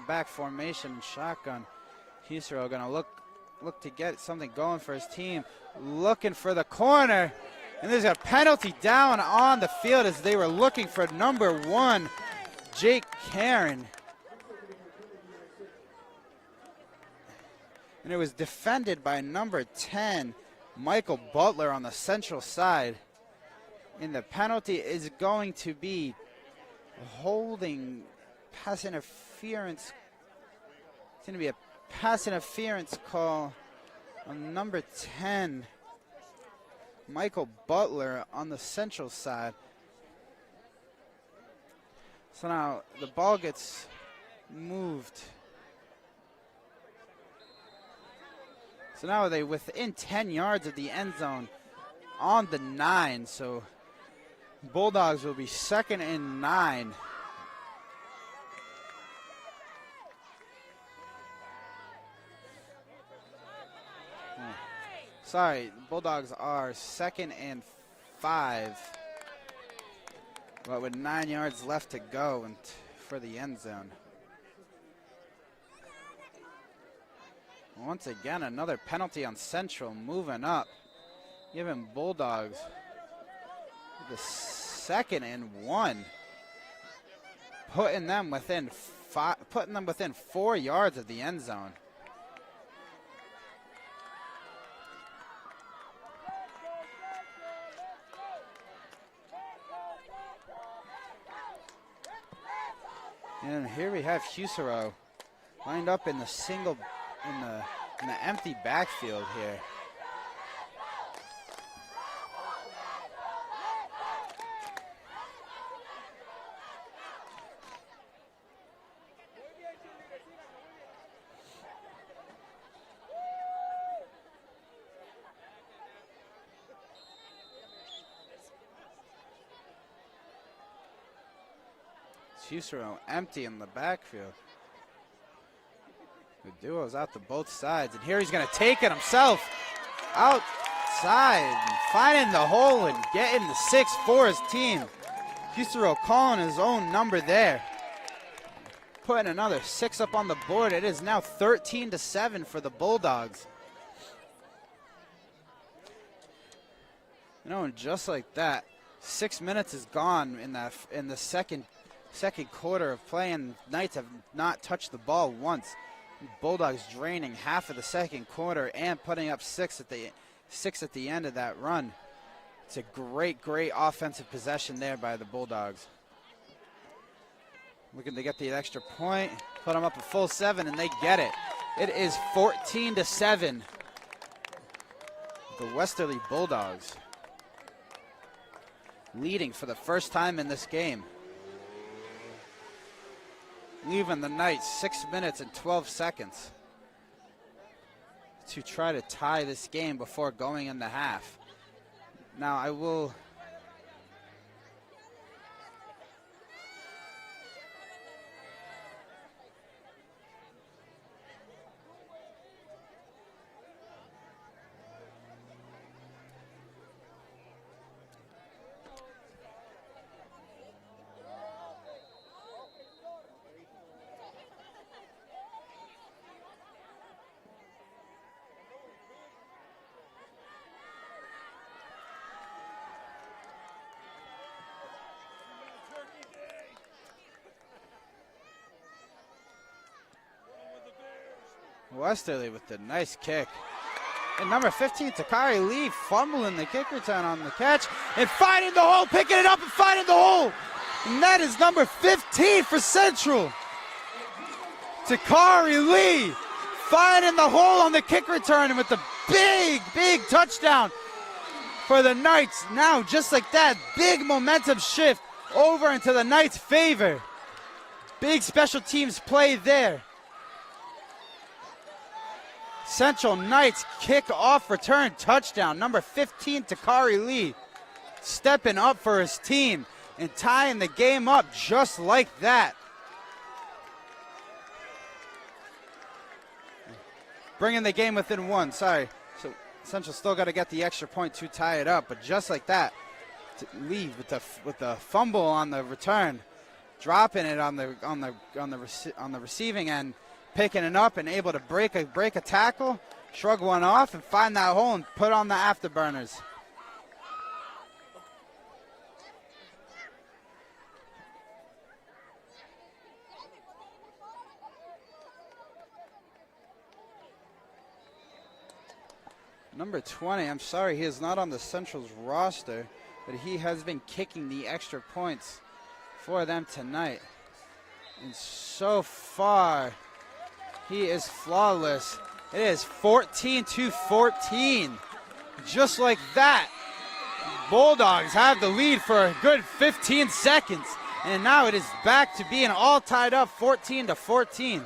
back formation shotgun. Husero going to look to get something going for his team, looking for the corner. And there's a penalty down on the field as they were looking for number 1, Jake Karen. And it was defended by number 10, Michael Butler, on the Central side. And the penalty is going to be holding, pass interference. It's going to be a pass interference call on number 10, Michael Butler, on the Central side. So now the ball gets moved. So now they within 10 yards of the end zone on the 9. So Bulldogs will be 2nd and 9. Sorry, Bulldogs are 2nd and 5. But with 9 yards left to go for the end zone. Once again, another penalty on Central, moving up, giving Bulldogs the 2nd and 1, putting them within 4 yards of the end zone. And here we have Husero lined up in the empty backfield here. Husero empty in the backfield. The duo's out to both sides, and here he's going to take it himself outside, finding the hole and getting the 6 for his team. Husero calling his own number there, putting another 6 up on the board. It is now 13-7 for the Bulldogs. You know, and just like that, 6 minutes is gone in the second quarter of play, and Knights have not touched the ball once. Bulldogs draining half of the second quarter and putting up 6 at the end of that run. It's a great offensive possession there by the Bulldogs. Looking to get the extra point, put them up a full 7, and they get it. It is 14-7. The Westerly Bulldogs leading for the first time in this game. Leaving the Knights 6 minutes and 12 seconds to try to tie this game before going into half. Now I will Westerly with the nice kick. And number 15, Takari Lee, fumbling the kick return on the catch and finding the hole, picking it up and finding the hole. And that is number 15 for Central. Takari Lee finding the hole on the kick return and with the big touchdown for the Knights. Now, just like that, big momentum shift over into the Knights' favor. Big special teams play there. Central Knights kick off return touchdown. Number 15, Takari Lee, stepping up for his team and tying the game up just like that. Bringing the game within one, sorry. So Central still got to get the extra point to tie it up, but just like that, to leave with the fumble on the return, dropping it on the receiving end, picking it up and able to break a tackle, shrug one off, and find that hole and put on the afterburners. Number 20, I'm sorry, he is not on the Central's roster, but he has been kicking the extra points for them tonight. And so far, he is flawless. It is 14-14. Just like that, Bulldogs have the lead for a good 15 seconds. And now it is back to being all tied up 14-14.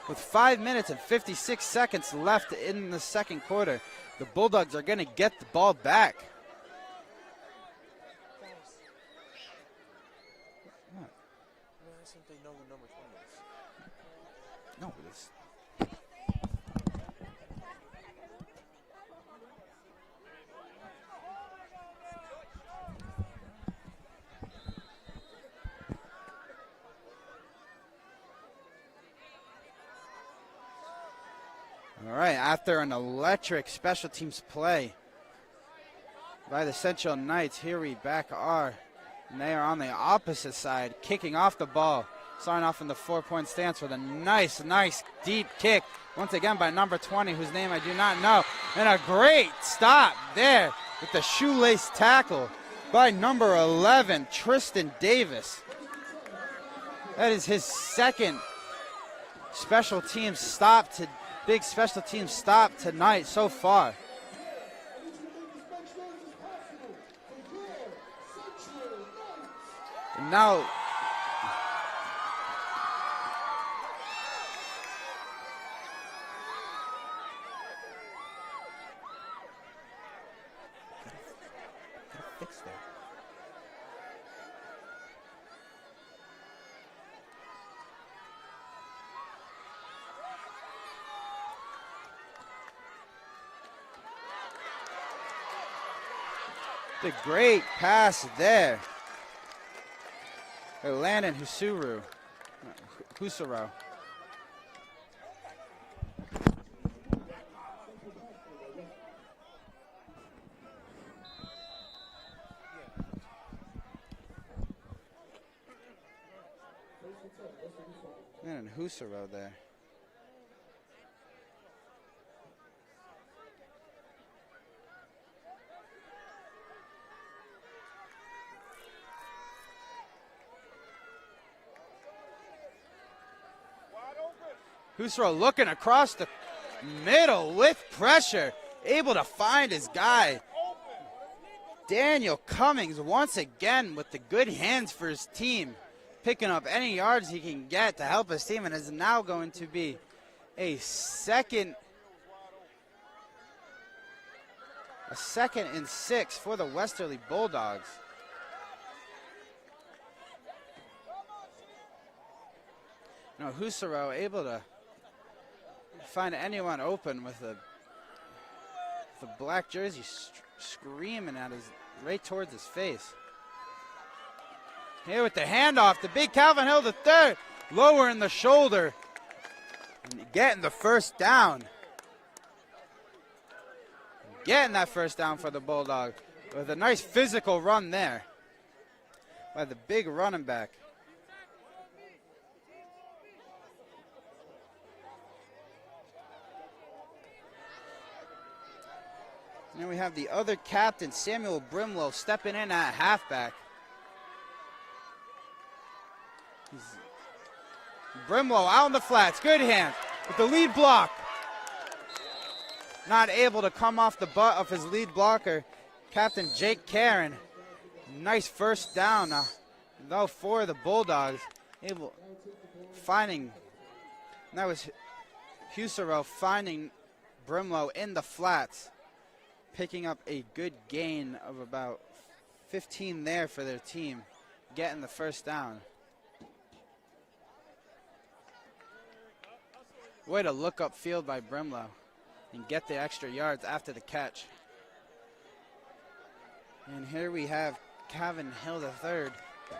With 5 minutes and 56 seconds left in the second quarter, the Bulldogs are going to get the ball back. No, it's... All right, after an electric special teams play by the Central Knights, here we back are. And they are on the opposite side, kicking off the ball. Starting off in the 4-point stance with a nice deep kick. Once again by number 20, whose name I do not know. And a great stop there with the shoelace tackle by number 11, Tristan Davis. That is his second special team stop, big special team stop tonight so far. And now, fix that. The great pass there. Landon Husaro. And Husaro there. Husaro looking across the middle with pressure. Able to find his guy. Daniel Cummings once again with the good hands for his team. Picking up any yards he can get to help his team, and is now going to be a second and 6 for the Westerly Bulldogs. Now Husaro able to find anyone open with the black jersey screaming at his right towards his face. Here with the handoff, the big Calvin Hill the third, lowering the shoulder and getting the first down. Getting that first down for the Bulldog with a nice physical run there by the big running back. And then we have the other captain, Samuel Brimlow, stepping in at halfback. Brimlow out in the flats, good hands with the lead block. Not able to come off the butt of his lead blocker, Captain Jake Karen. Nice first down though for the Bulldogs. Able finding, that was Husaro finding Brimlow in the flats, picking up a good gain of about 15 there for their team, getting the first down. Way to look up field by Brimlow and get the extra yards after the catch. And here we have Calvin Hill III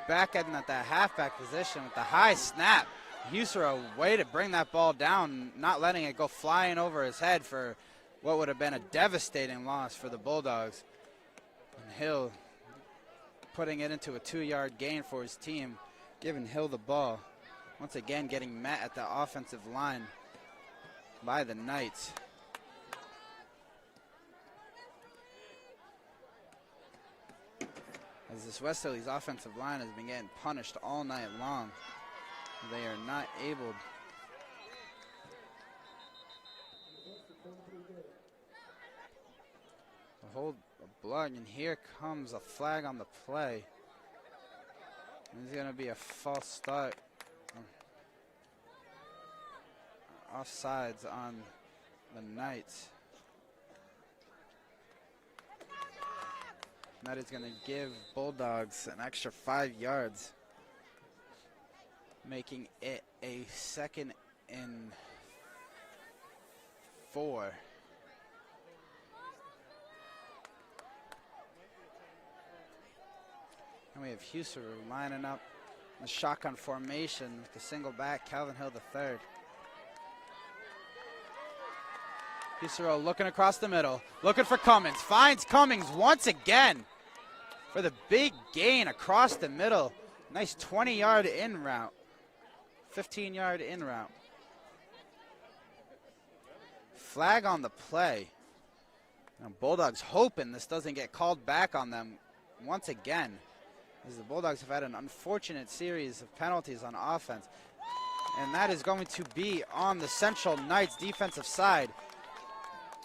back at that halfback position with the high snap. Husaro, way to bring that ball down, not letting it go flying over his head for what would have been a devastating loss for the Bulldogs. And Hill putting it into a 2-yard gain for his team, giving Hill the ball. Once again getting met at the offensive line by the Knights. As this Westerly's offensive line has been getting punished all night long. They are not able to hold a block, and here comes a flag on the play. This is going to be a false start. Offsides on the Knights. That is going to give Bulldogs an extra 5 yards, making it a 2nd and 4. And we have Husaro lining up the shotgun formation with the single back, Calvin Hill III. Husaro looking across the middle, looking for Cummings, finds Cummings once again for the big gain across the middle. Nice 20-yard in route, 15-yard in route. Flag on the play. Now Bulldogs hoping this doesn't get called back on them once again, as the Bulldogs have had an unfortunate series of penalties on offense. And that is going to be on the Central Knights defensive side,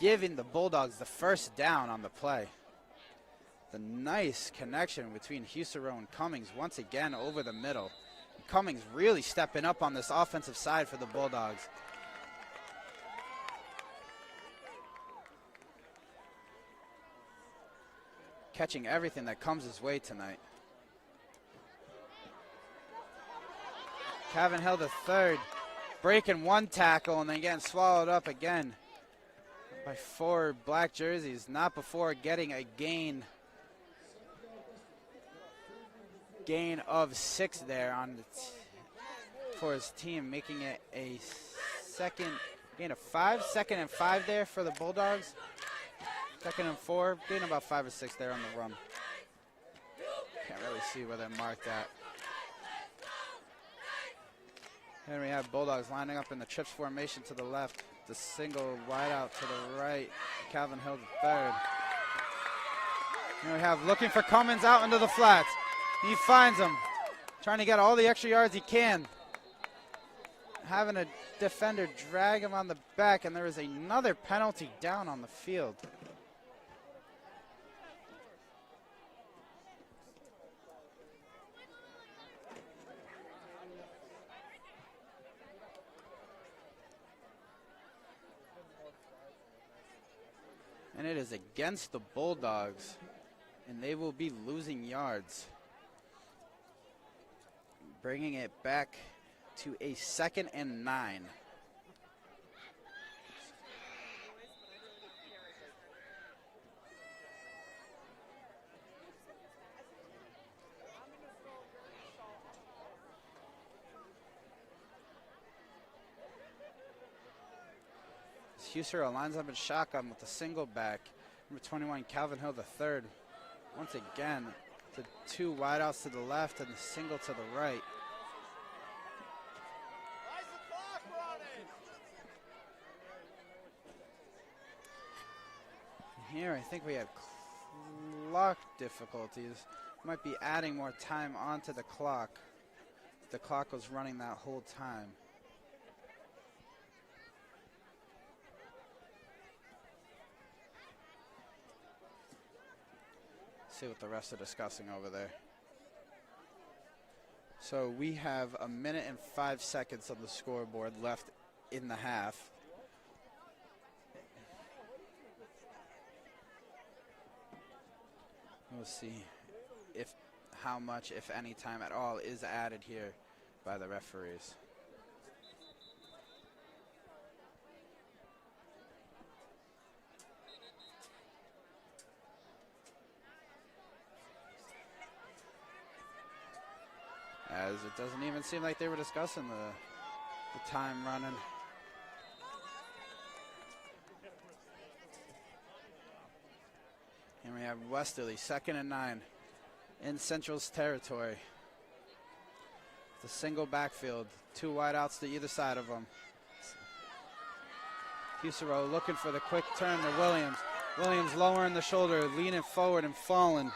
giving the Bulldogs the first down on the play. The nice connection between Husaro and Cummings once again over the middle. Cummings really stepping up on this offensive side for the Bulldogs. Catching everything that comes his way tonight. Calvin Hill III breaking one tackle and then getting swallowed up again by 4 black jerseys, not before getting a gain of 6 there on for his team, making it a gain of 5, 2nd and 5 there for the Bulldogs. 2nd and 4, gain about 5 or 6 there on the run. Can't really see where they're marked at. And we have Bulldogs lining up in the trips formation to the left. The single wide out to the right, Calvin Hill III. And we have looking for Cummins out into the flats. He finds him, trying to get all the extra yards he can. having a defender drag him on the back, and there is another penalty down on the field. And it is against the Bulldogs, and they will be losing yards, bringing it back to a 2nd and 9. Husero lines up in shotgun with a single back. Number 21, Calvin Hill III. Once again, the 2 wideouts to the left and the single to the right. Here, I think we have clock difficulties. Might be adding more time onto the clock. The clock was running that whole time. See what the rest are discussing over there. So we have 1 minute and 5 seconds on the scoreboard left in the half. We'll see how much, if any time at all, is added here by the referees. As it doesn't even seem like they were discussing the time running. And we have Westerly, 2nd and 9 in Central's territory. It's a single backfield, 2 wideouts to either side of them. Husero looking for the quick turn to Williams. Williams lowering the shoulder, leaning forward and falling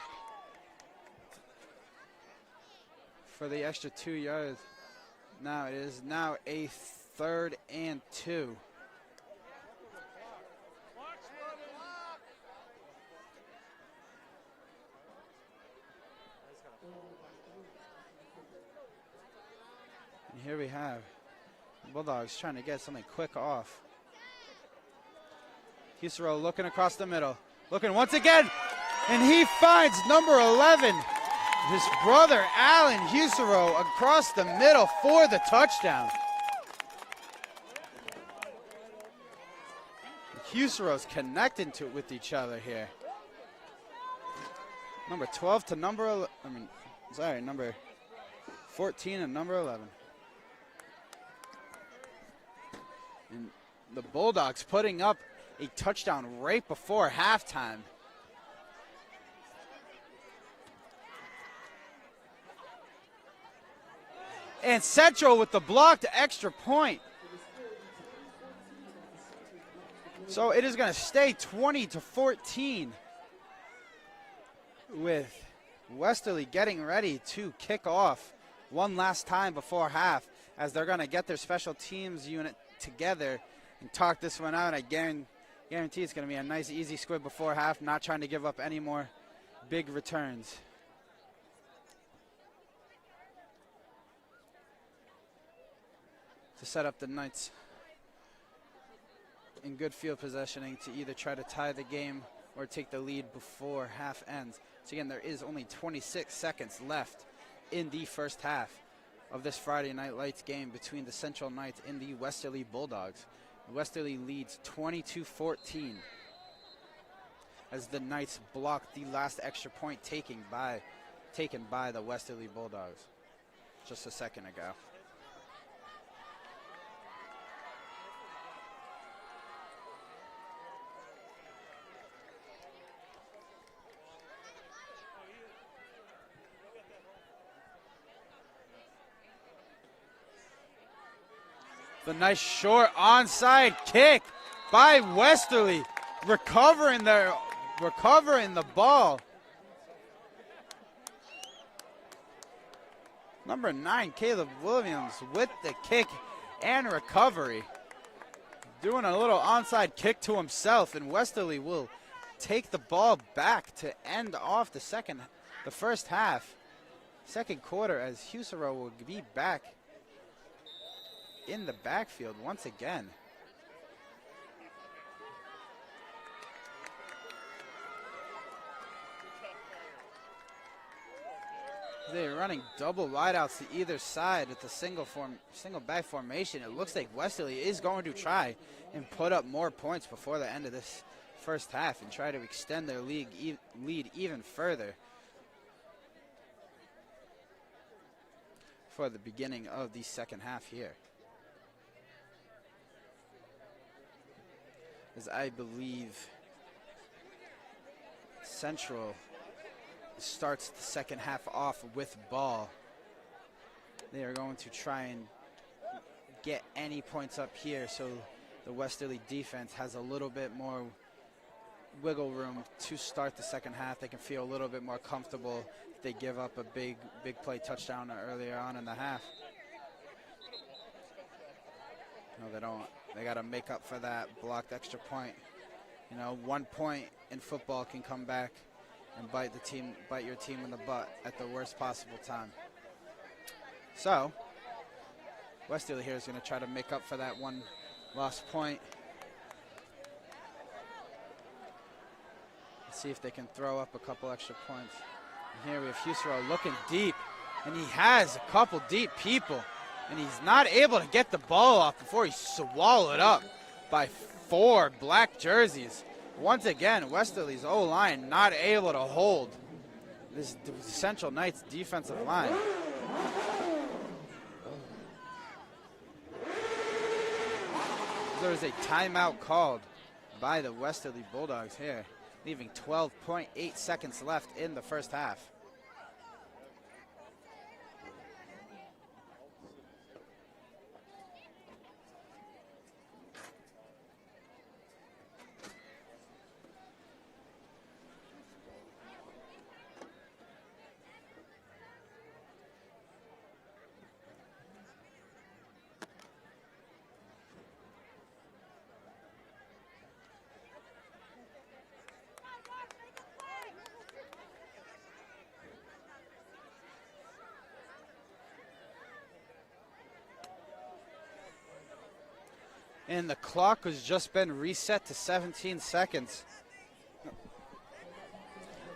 for the extra 2 yards. Now it is now a 3rd and 2. And here we have Bulldogs trying to get something quick off. Husero looking across the middle, looking once again, and he finds number 11. His brother, Alan Husero, across the middle for the touchdown. Husero's connecting with each other here. Number 12 to number 14 and number 11. And the Bulldogs putting up a touchdown right before halftime. And Central with the blocked extra point. So it is going to stay 20-14 with Westerly getting ready to kick off one last time before half, as they're going to get their special teams unit together and talk this one out. I guarantee it's going to be a nice easy squib before half, not trying to give up any more big returns. To set up the Knights in good field positioning to either try to tie the game or take the lead before half ends. So again, there is only 26 seconds left in the first half of this Friday Night Lights game between the Central Knights and the Westerly Bulldogs. Westerly leads 20-14 as the Knights block the last extra point taken by the Westerly Bulldogs just a second ago. The nice short onside kick by Westerly, recovering the ball. Number 9, Caleb Williams with the kick, and recovery. Doing a little onside kick to himself, and Westerly will take the ball back to end off the first half. Second quarter, as Husero will be back in the backfield once again. They're running double wideouts to either side with the single back formation. It looks like Westerly is going to try and put up more points before the end of this first half and try to extend their lead even further for the beginning of the second half here. As I believe Central starts the second half off with ball. They are going to try and get any points up here so the Westerly defense has a little bit more wiggle room to start the second half. They can feel a little bit more comfortable if they give up a big play touchdown earlier on in the half. No, they don't. They got to make up for that blocked extra point. You know, 1 point in football can come back and bite your team in the butt at the worst possible time. So, Westerly here is going to try to make up for that one lost point. Let's see if they can throw up a couple extra points. And here we have Husero looking deep, and he has a couple deep people, and he's not able to get the ball off before he's swallowed up by 4 black jerseys. Once again, Westerly's O-line not able to hold this Central Knights defensive line. There is a timeout called by the Westerly Bulldogs here, leaving 12.8 seconds left in the first half. And the clock has just been reset to 17 seconds.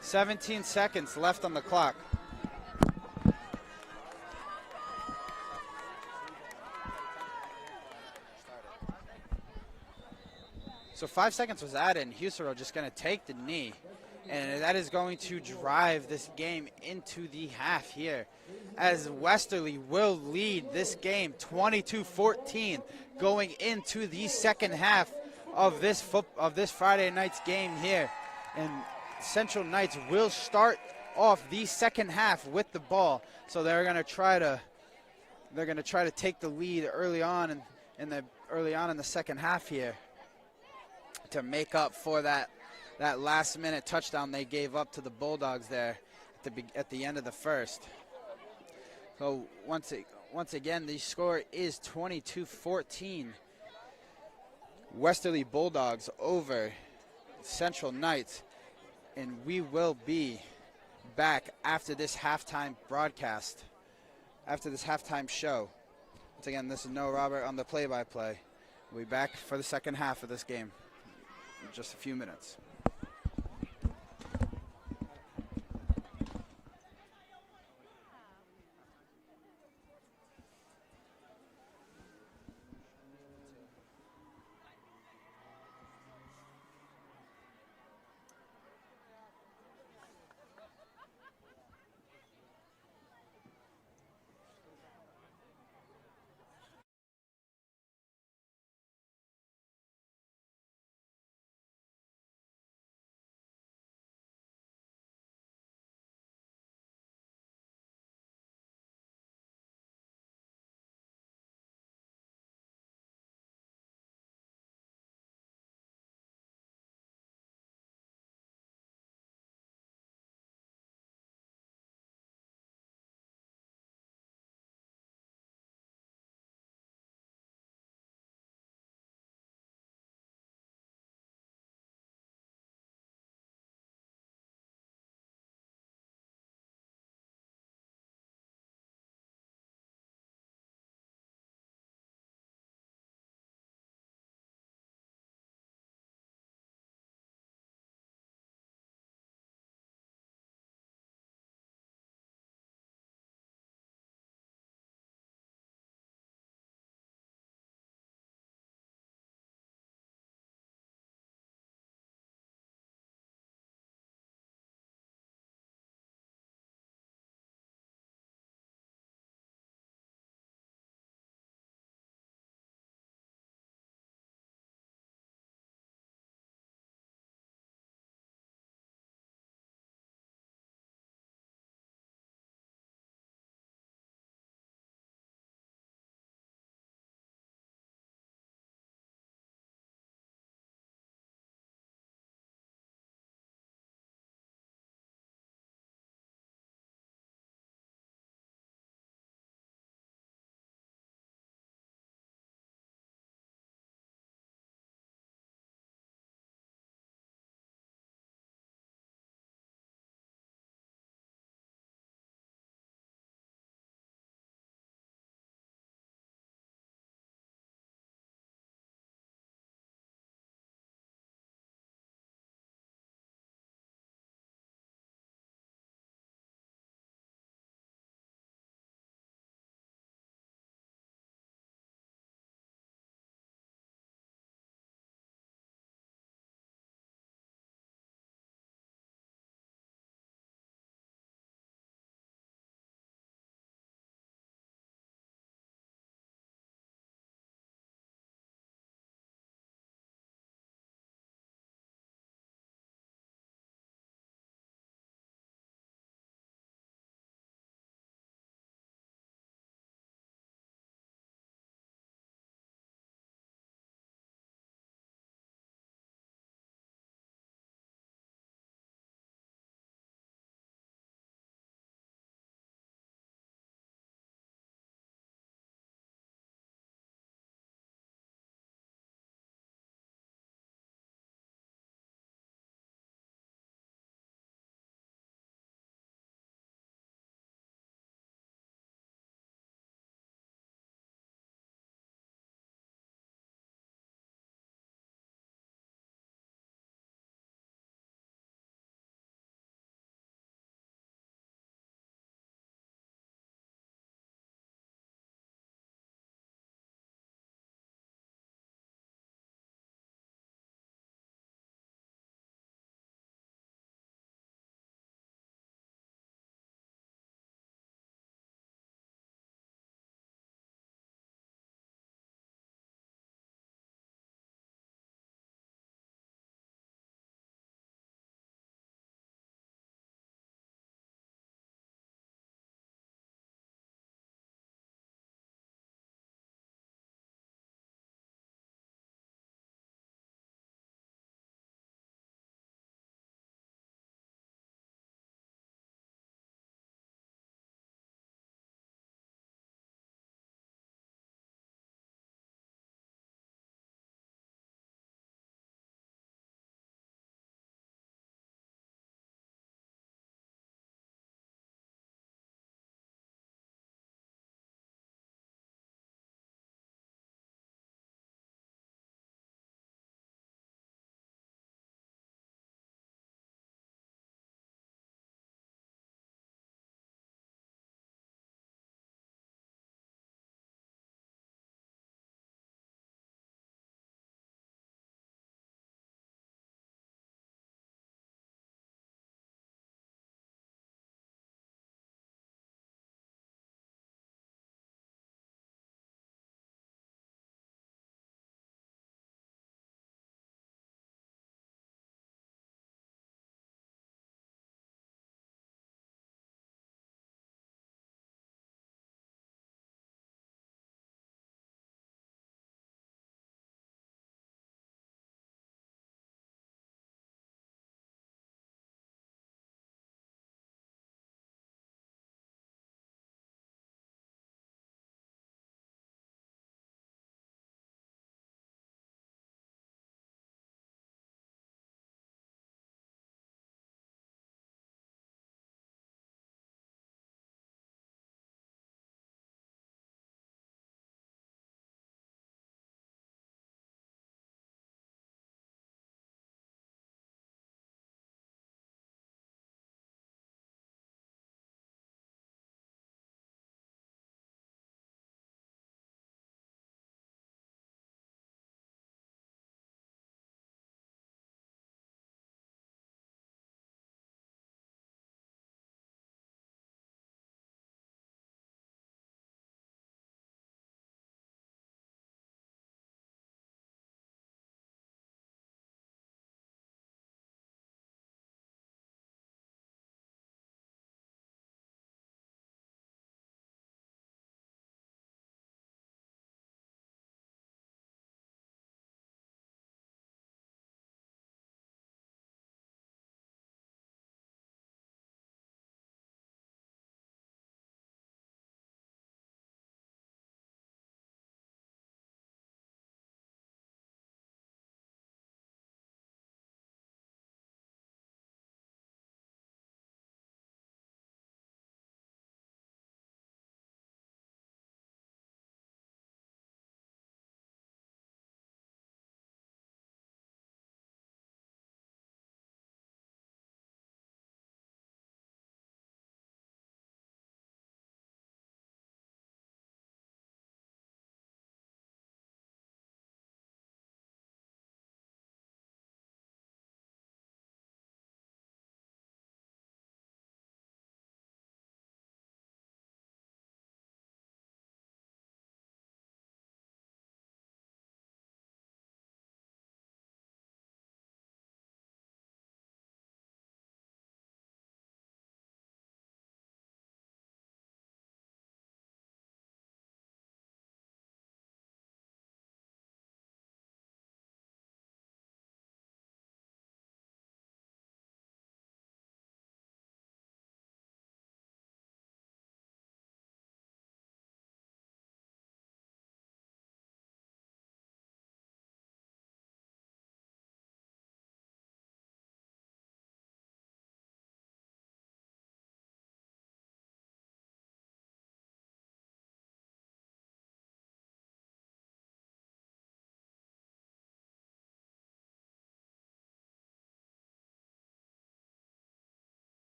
17 seconds left on the clock. So 5 seconds was added, and Husero just going to take the knee. And that is going to drive this game into the half here, as Westerly will lead this game 22-14 going into the second half of this Friday night's game here. And Central Knights will start off the second half with the ball, so they're going to try to take the lead early on in the second half here to make up for that last-minute touchdown they gave up to the Bulldogs there at the end of the first. So once again, the score is 22-14. Westerly Bulldogs over Central Knights, and we will be back after this halftime broadcast, after this halftime show. Once again, this is Noah Robert on the play-by-play. We'll be back for the second half of this game in just a few minutes.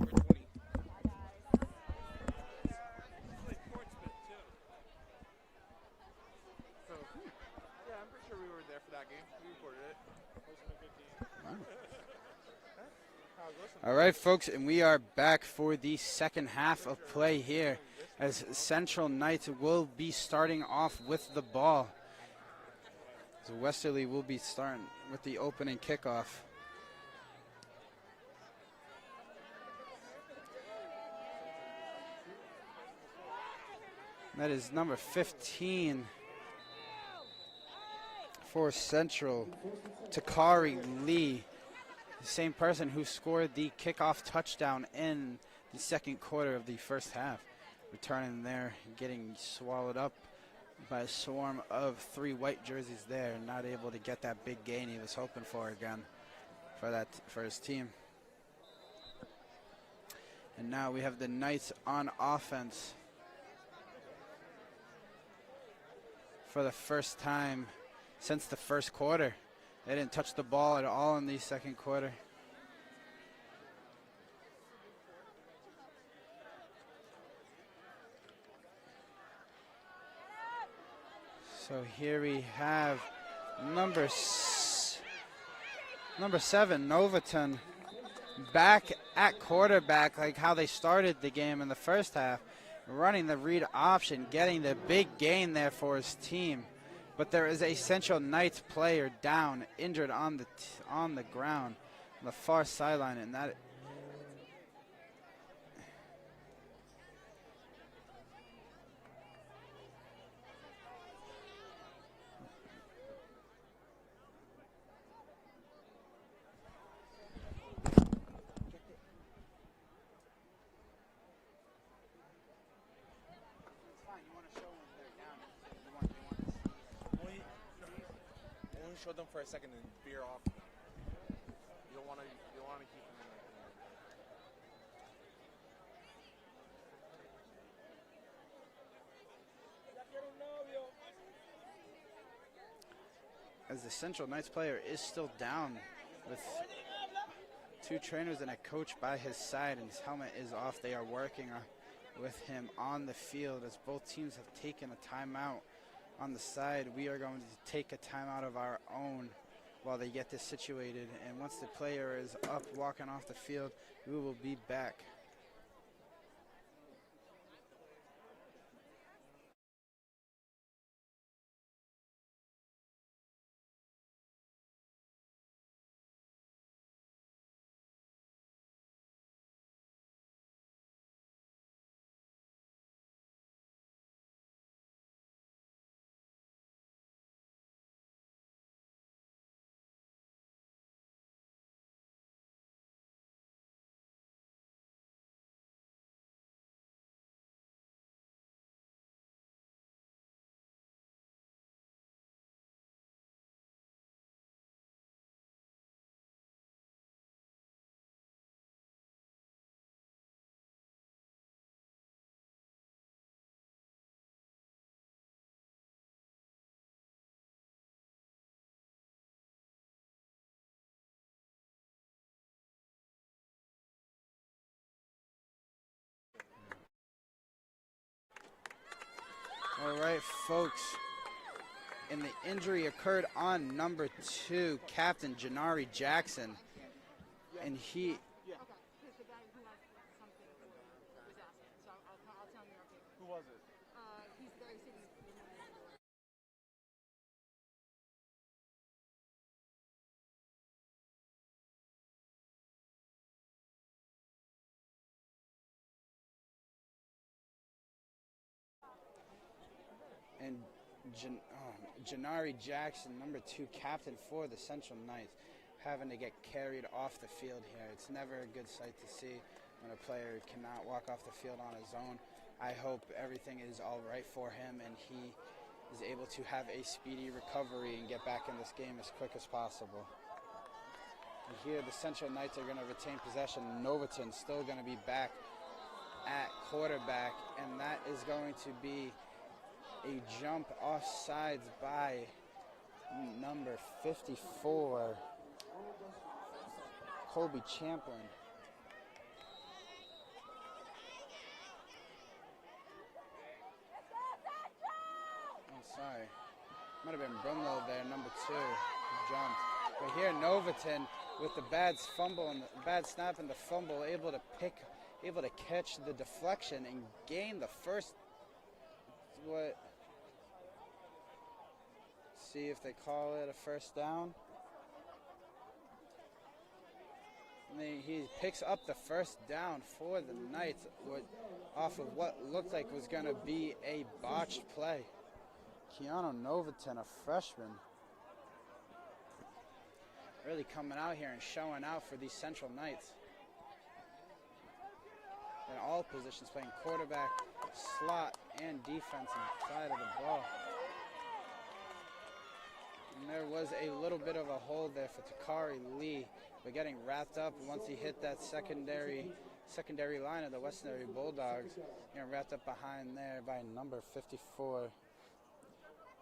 number 20. So, yeah, I'm pretty sure we were there for that game. We recorded it. All right, folks, and we are back for the second half of play here as Central Knights will be starting off with the ball. So Westerly will be starting with the opening kickoff. That is number 15 for Central, Takari Lee, the same person who scored the kickoff touchdown in the second quarter of the first half. Returning there, getting swallowed up by a swarm of 3 white jerseys there, not able to get that big gain he was hoping for again for his team. And now we have the Knights on offense for the first time since the first quarter. They didn't touch the ball at all in the second quarter. So here we have number 7, Novaton, back at quarterback, like how they started the game in the first half, running the read option, getting the big gain there for his team. But there is a Central Knights player down, injured on the ground, on the far sideline, and that. Show them for a second and veer off. You don't want to keep them in As the Central Knights player is still down with 2 trainers and a coach by his side, and his helmet is off. They are working with him on the field as both teams have taken a timeout. On the side, we are going to take a timeout of our own while they get this situated. And once the player is up walking off the field, we will be back. All right, folks. And the injury occurred on number 2, Captain Janari Jackson. And he... Who was it? And Janari Jackson, number 2 captain for the Central Knights, having to get carried off the field here. It's never a good sight to see when a player cannot walk off the field on his own. I hope everything is all right for him and he is able to have a speedy recovery and get back in this game as quick as possible. And here the Central Knights are going to retain possession. Novaton still going to be back at quarterback, and that is going to be a jump off sides by number 54, Colby Champlin. Might have been Brumlow there, number 2, who jumped. But here, Novaton with the bad fumble and the bad snap and the fumble, able to catch the deflection and gain the first. See if they call it a first down. He picks up the first down for the Knights off of what looked like was going to be a botched play. Keanu Novaton, a freshman, really coming out here and showing out for these Central Knights. In all positions, playing quarterback, slot, and defensive side of the ball. And there was a little bit of a hole there for Takari Lee, but getting wrapped up once he hit that secondary line of the Westerly Bulldogs. Wrapped up behind there by number 54,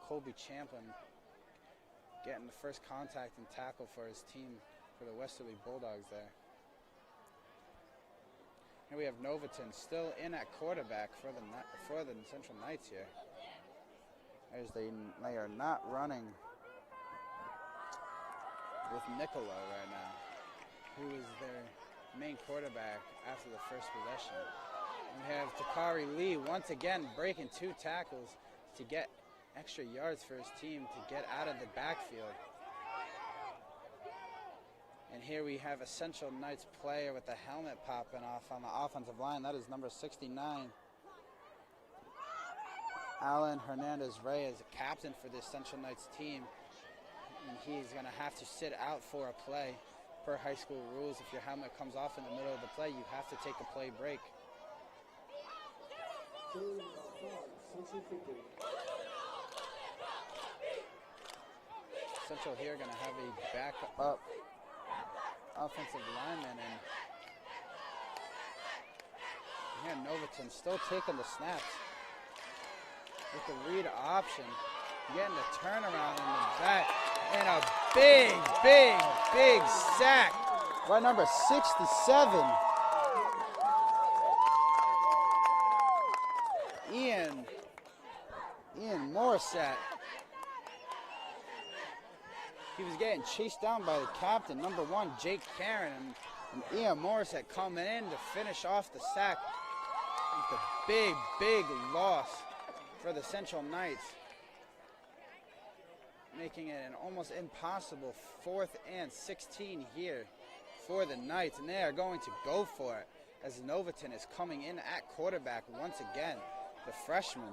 Colby Champlin, getting the first contact and tackle for his team, for the Westerly Bulldogs there. Here we have Novaton still in at quarterback for the Central Knights here. They are not running with Niccolo right now, who is their main quarterback after the first possession. We have Takari Lee once again breaking 2 tackles to get extra yards for his team to get out of the backfield. And here we have a Central Knights player with the helmet popping off on the offensive line. That is number 69, Alan Hernandez-Reyes, a captain for this Central Knights team. And he's going to have to sit out for a play. Per high school rules, if your helmet comes off in the middle of the play, you have to take a play break. Central here going to have a backup offensive lineman, and here Novaton still taking the snaps with the read option, getting the turnaround in the back, and a big sack by number 67, Ian Morissette. He was getting chased down by the captain, number 1, Jake Karen, and Ian Morissette coming in to finish off the sack with a big loss for the Central Knights, making it an almost impossible 4th and 16 here for the Knights, and they are going to go for it as Novaton is coming in at quarterback once again. The freshman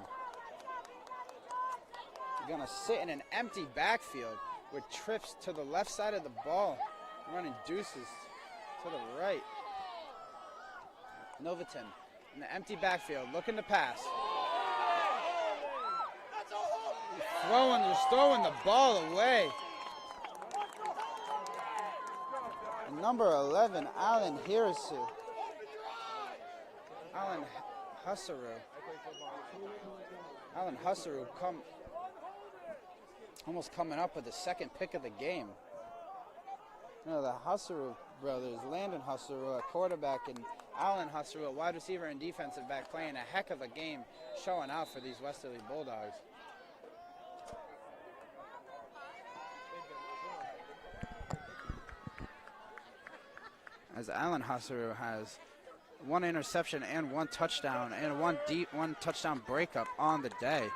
going to sit in an empty backfield with trips to the left side of the ball, running deuces to the right. Novaton in the empty backfield, looking to pass. Just throwing the ball away. And number 11, Alan Husseru almost coming up with the second pick of the game. The Husseru brothers, Landon Husseru at quarterback and Alan Husseru at wide receiver and defensive back, playing a heck of a game, showing out for these Westerly Bulldogs. As Alan Husseru has 1 interception and 1 touchdown and one touchdown breakup on the day.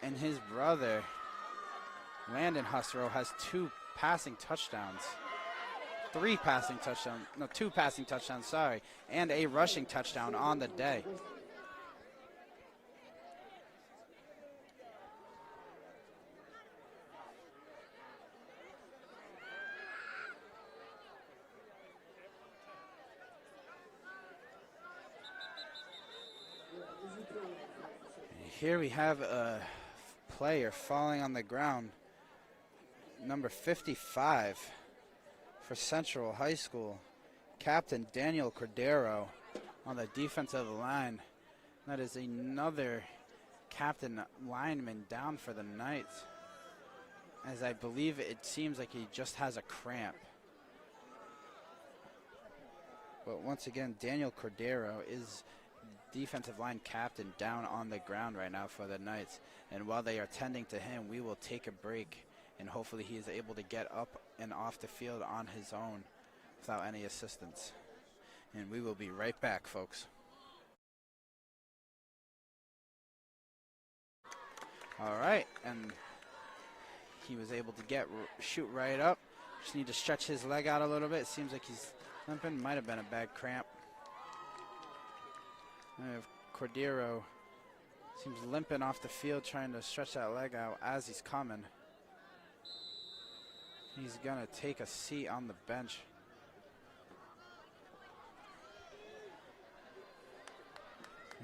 And his brother, Landon Husseru, has 2 passing touchdowns. 2 passing touchdowns, and a rushing touchdown on the day. Here we have a player falling on the ground, number 55 for Central High School, Captain Daniel Cordero on the defensive line. That is another captain lineman down for the Knights, as I believe it seems like he just has a cramp. But once again, Daniel Cordero is defensive line captain down on the ground right now for the Knights. And while they are tending to him, we will take a break, and hopefully he is able to get up and off the field on his own without any assistance. And we will be right back, folks. All right, and he was able to shoot right up. Just need to stretch his leg out a little bit. It seems like he's limping. Might have been a bad cramp. We have Cordero. Seems limping off the field, trying to stretch that leg out as he's coming. He's going to take a seat on the bench.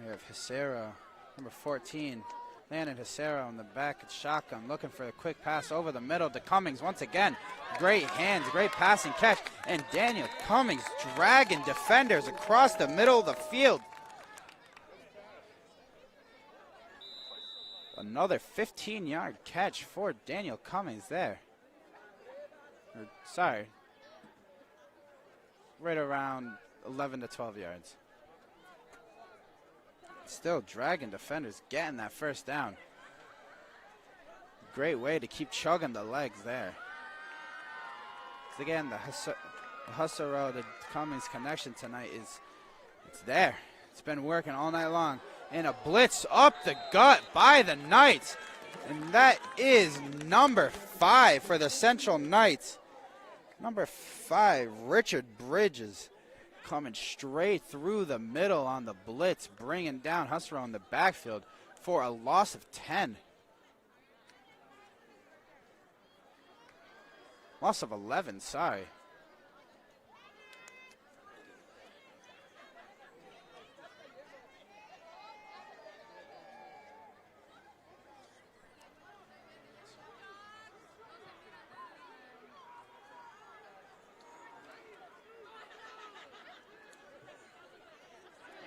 We have Hicero, number 14. Landon Hicero in the back at shotgun, looking for a quick pass over the middle to Cummings once again. Great hands, great passing catch. And Daniel Cummings dragging defenders across the middle of the field. Another 15-yard catch for Daniel Cummings there. Sorry. Right around 11 to 12 yards. Still dragging defenders, getting that first down. Great way to keep chugging the legs there. So again, the Husserl to Cummings connection tonight it's there. It's been working all night long. And a blitz up the gut by the Knights. And that is number 5 for the Central Knights. Number 5, Richard Bridges, coming straight through the middle on the blitz, bringing down Husserl in the backfield for a loss of 10. Loss of 11, sorry.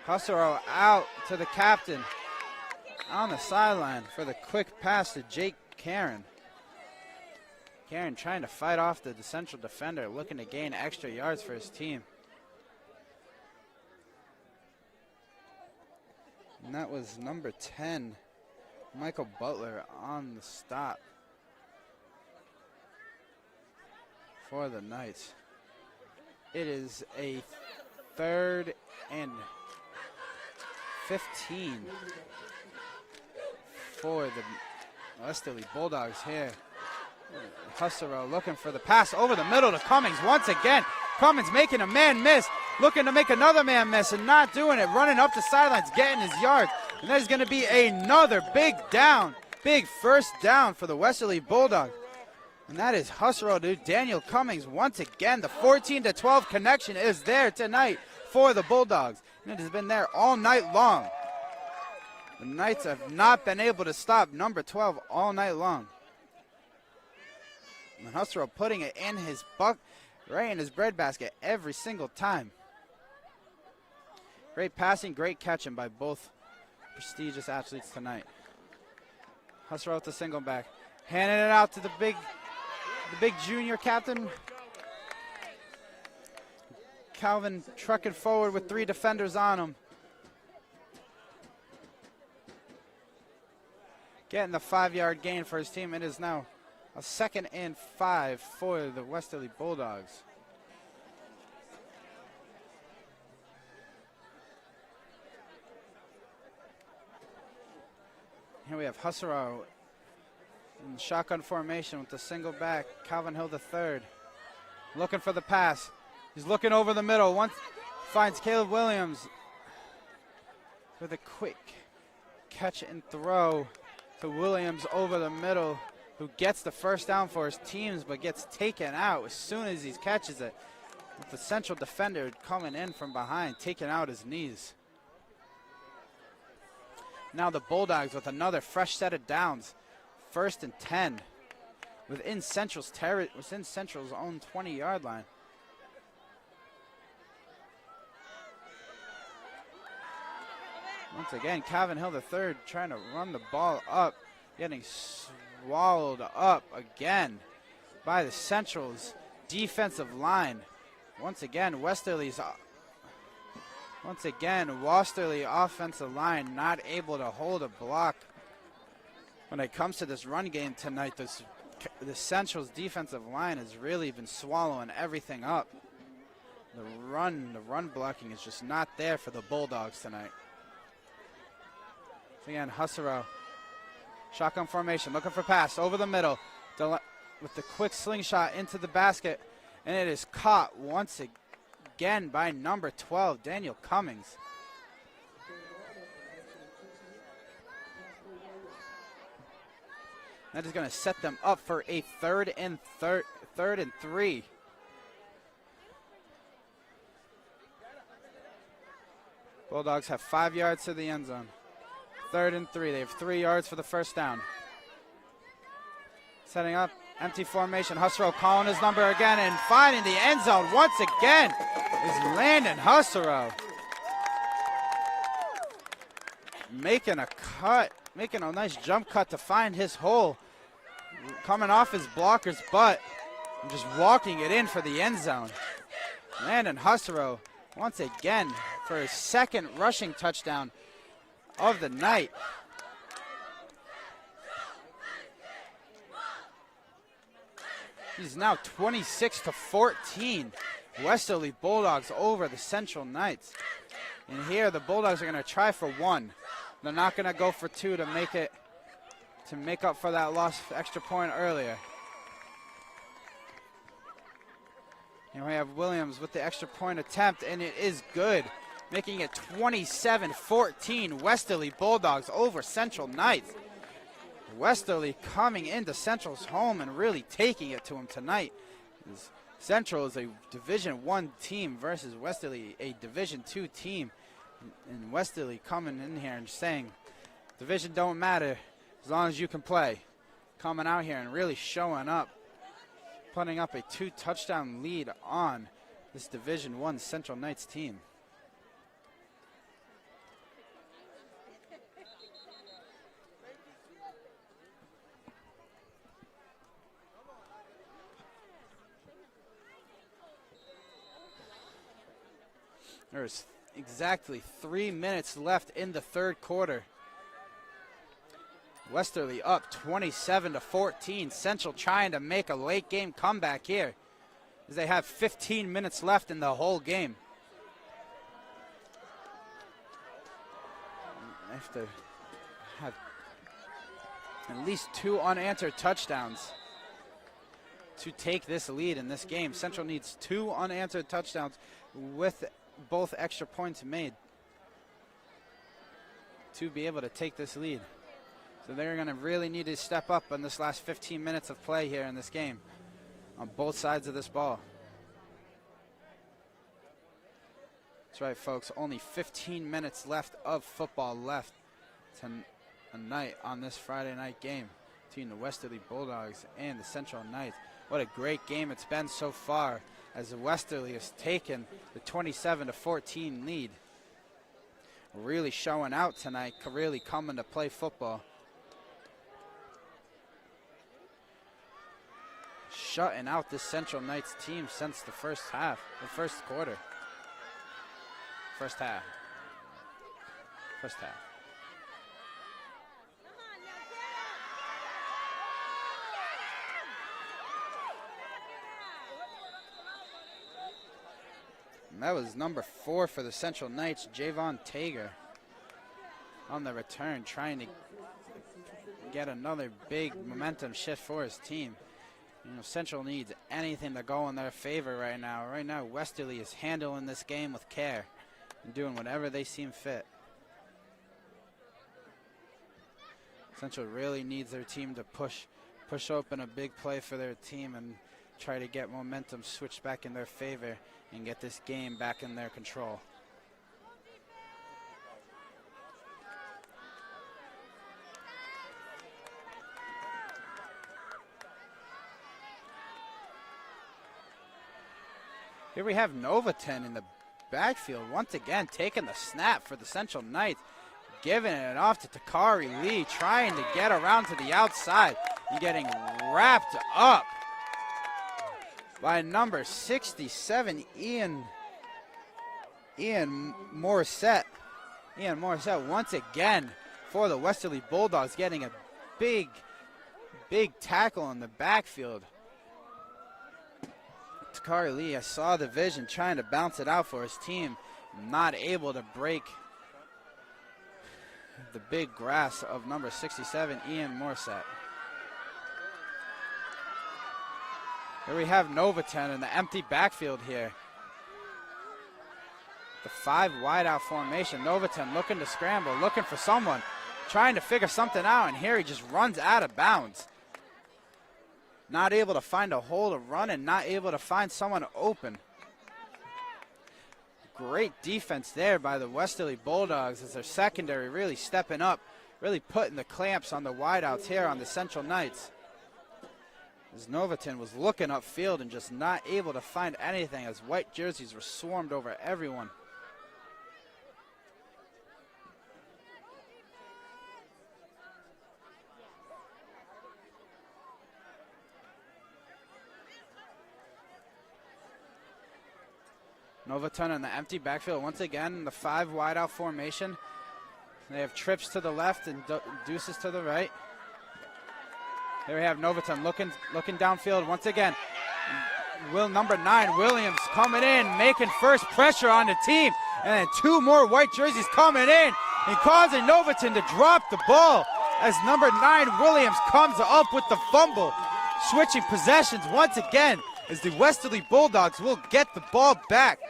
Husserl out to the captain on the sideline for the quick pass to Jake Karen. Karen trying to fight off the central defender, looking to gain extra yards for his team. And that was number 10, Michael Butler, on the stop for the Knights. It is a 3rd and 15 for the Westerly Bulldogs here. Husserl looking for the pass over the middle to Cummings once again. Cummings making a man miss, looking to make another man miss and not doing it, running up the sidelines, getting his yards. And there's going to be another big first down for the Westerly Bulldogs. And that is Husserl to Daniel Cummings once again. The 14-12 connection is there tonight for the Bulldogs. And it has been there all night long. The Knights have not been able to stop number 12 all night long. And Husserl putting it in his right in his breadbasket every single time. Great passing, great catching by both prestigious athletes tonight. Husserl with the single back, handing it out to the big junior captain. Calvin trucking forward with 3 defenders on him. Getting the 5-yard gain for his team. It is now a 2nd and 5 for the Westerly Bulldogs. Here we have Husserl in shotgun formation with the single back. Calvin Hill III looking for the pass. He's looking over the middle. Once finds Caleb Williams with a quick catch and throw to Williams over the middle, who gets the first down for his teams but gets taken out as soon as he catches it. With the central defender coming in from behind, taking out his knees. Now the Bulldogs with another fresh set of downs. 1st and 10 within Central's own 20-yard line. Once again, Calvin Hill III trying to run the ball up, getting swallowed up again by the Central's defensive line. Once again, Westerly's Once again, Westerly offensive line not able to hold a block. When it comes to this run game tonight, the Central's defensive line has really been swallowing everything up. The run blocking is just not there for the Bulldogs tonight. So again, Husserow, shotgun formation, looking for pass over the middle with the quick slingshot into the basket, and it is caught once again by number 12, Daniel Cummings. That is going to set them up for a third and 3. Bulldogs have 5 yards to the end zone. 3rd and 3. They have 3 yards for the first down. Setting up, empty formation. Husserow calling his number again and finding the end zone once again is Landon Husserow. Making a cut, making a nice jump cut to find his hole. Coming off his blocker's butt and just walking it in for the end zone. Landon Husserow once again for his 2nd rushing touchdown of the night. He's now 26-14. Westerly Bulldogs over the Central Knights. And here the Bulldogs are going to try for 1. They're not going to go for 2 to make up for that lost extra point earlier. And we have Williams with the extra point attempt, and it is good, making it 27-14. Westerly Bulldogs over Central Knights. Westerly coming into Central's home and really taking it to him tonight. Central is a Division I team versus Westerly, a Division II team. And Westerly coming in here and saying, division don't matter as long as you can play. Coming out here and really showing up, putting up a 2-touchdown lead on this Division I Central Knights team. There's exactly 3 minutes left in the 3rd quarter. Westerly up 27-14. Central trying to make a late game comeback here as they have 15 minutes left in the whole game. They have to have at least 2 unanswered touchdowns to take this lead in this game. Central needs 2 unanswered touchdowns with both extra points made to be able to take this lead. So they're going to really need to step up in this last 15 minutes of play here in this game on both sides of this ball. That's right, folks. Only 15 minutes left of football left tonight on this Friday night game between the Westerly Bulldogs and the Central Knights. What a great game it's been so far, as Westerly has taken the 27-14 lead. Really showing out tonight, really coming to play football. Shutting out this Central Knights team since the first half, the first quarter. First half. And that was number 4 for the Central Knights, Javon Tager, on the return, trying to get another big momentum shift for his team. You know, Central needs anything to go in their favor right now. Right now, Westerly is handling this game with care and doing whatever they seem fit. Central really needs their team to push open a big play for their team and try to get momentum switched back in their favor and get this game back in their control. Here we have Novaton in the backfield once again, taking the snap for the Central Knights, giving it off to Takari Lee, trying to get around to the outside and getting wrapped up by number 67, Ian Ian Morissette. Ian Morissette once again for the Westerly Bulldogs, getting a big tackle in the backfield. Takari Lee, I saw the vision trying to bounce it out for his team. Not able to break the big grass of number 67, Ian Morissette. Here we have Novaton in the empty backfield here. The 5 wide out formation. Novaton looking to scramble, looking for someone, trying to figure something out, and here he just runs out of bounds. Not able to find a hole to run and not able to find someone open. Great defense there by the Westerly Bulldogs as their secondary really stepping up, really putting the clamps on the wideouts here on the Central Knights. As Novaton was looking upfield and just not able to find anything as white jerseys were swarmed over everyone. Novaton in the empty backfield once again, the 5 wide out formation. They have trips to the left and deuces to the right. Here we have Novaton looking downfield once again. Number 9 Williams coming in, making first pressure on the team, and then 2 more white jerseys coming in and causing Novaton to drop the ball as number 9 Williams comes up with the fumble, switching possessions once again as the Westerly Bulldogs will get the ball back.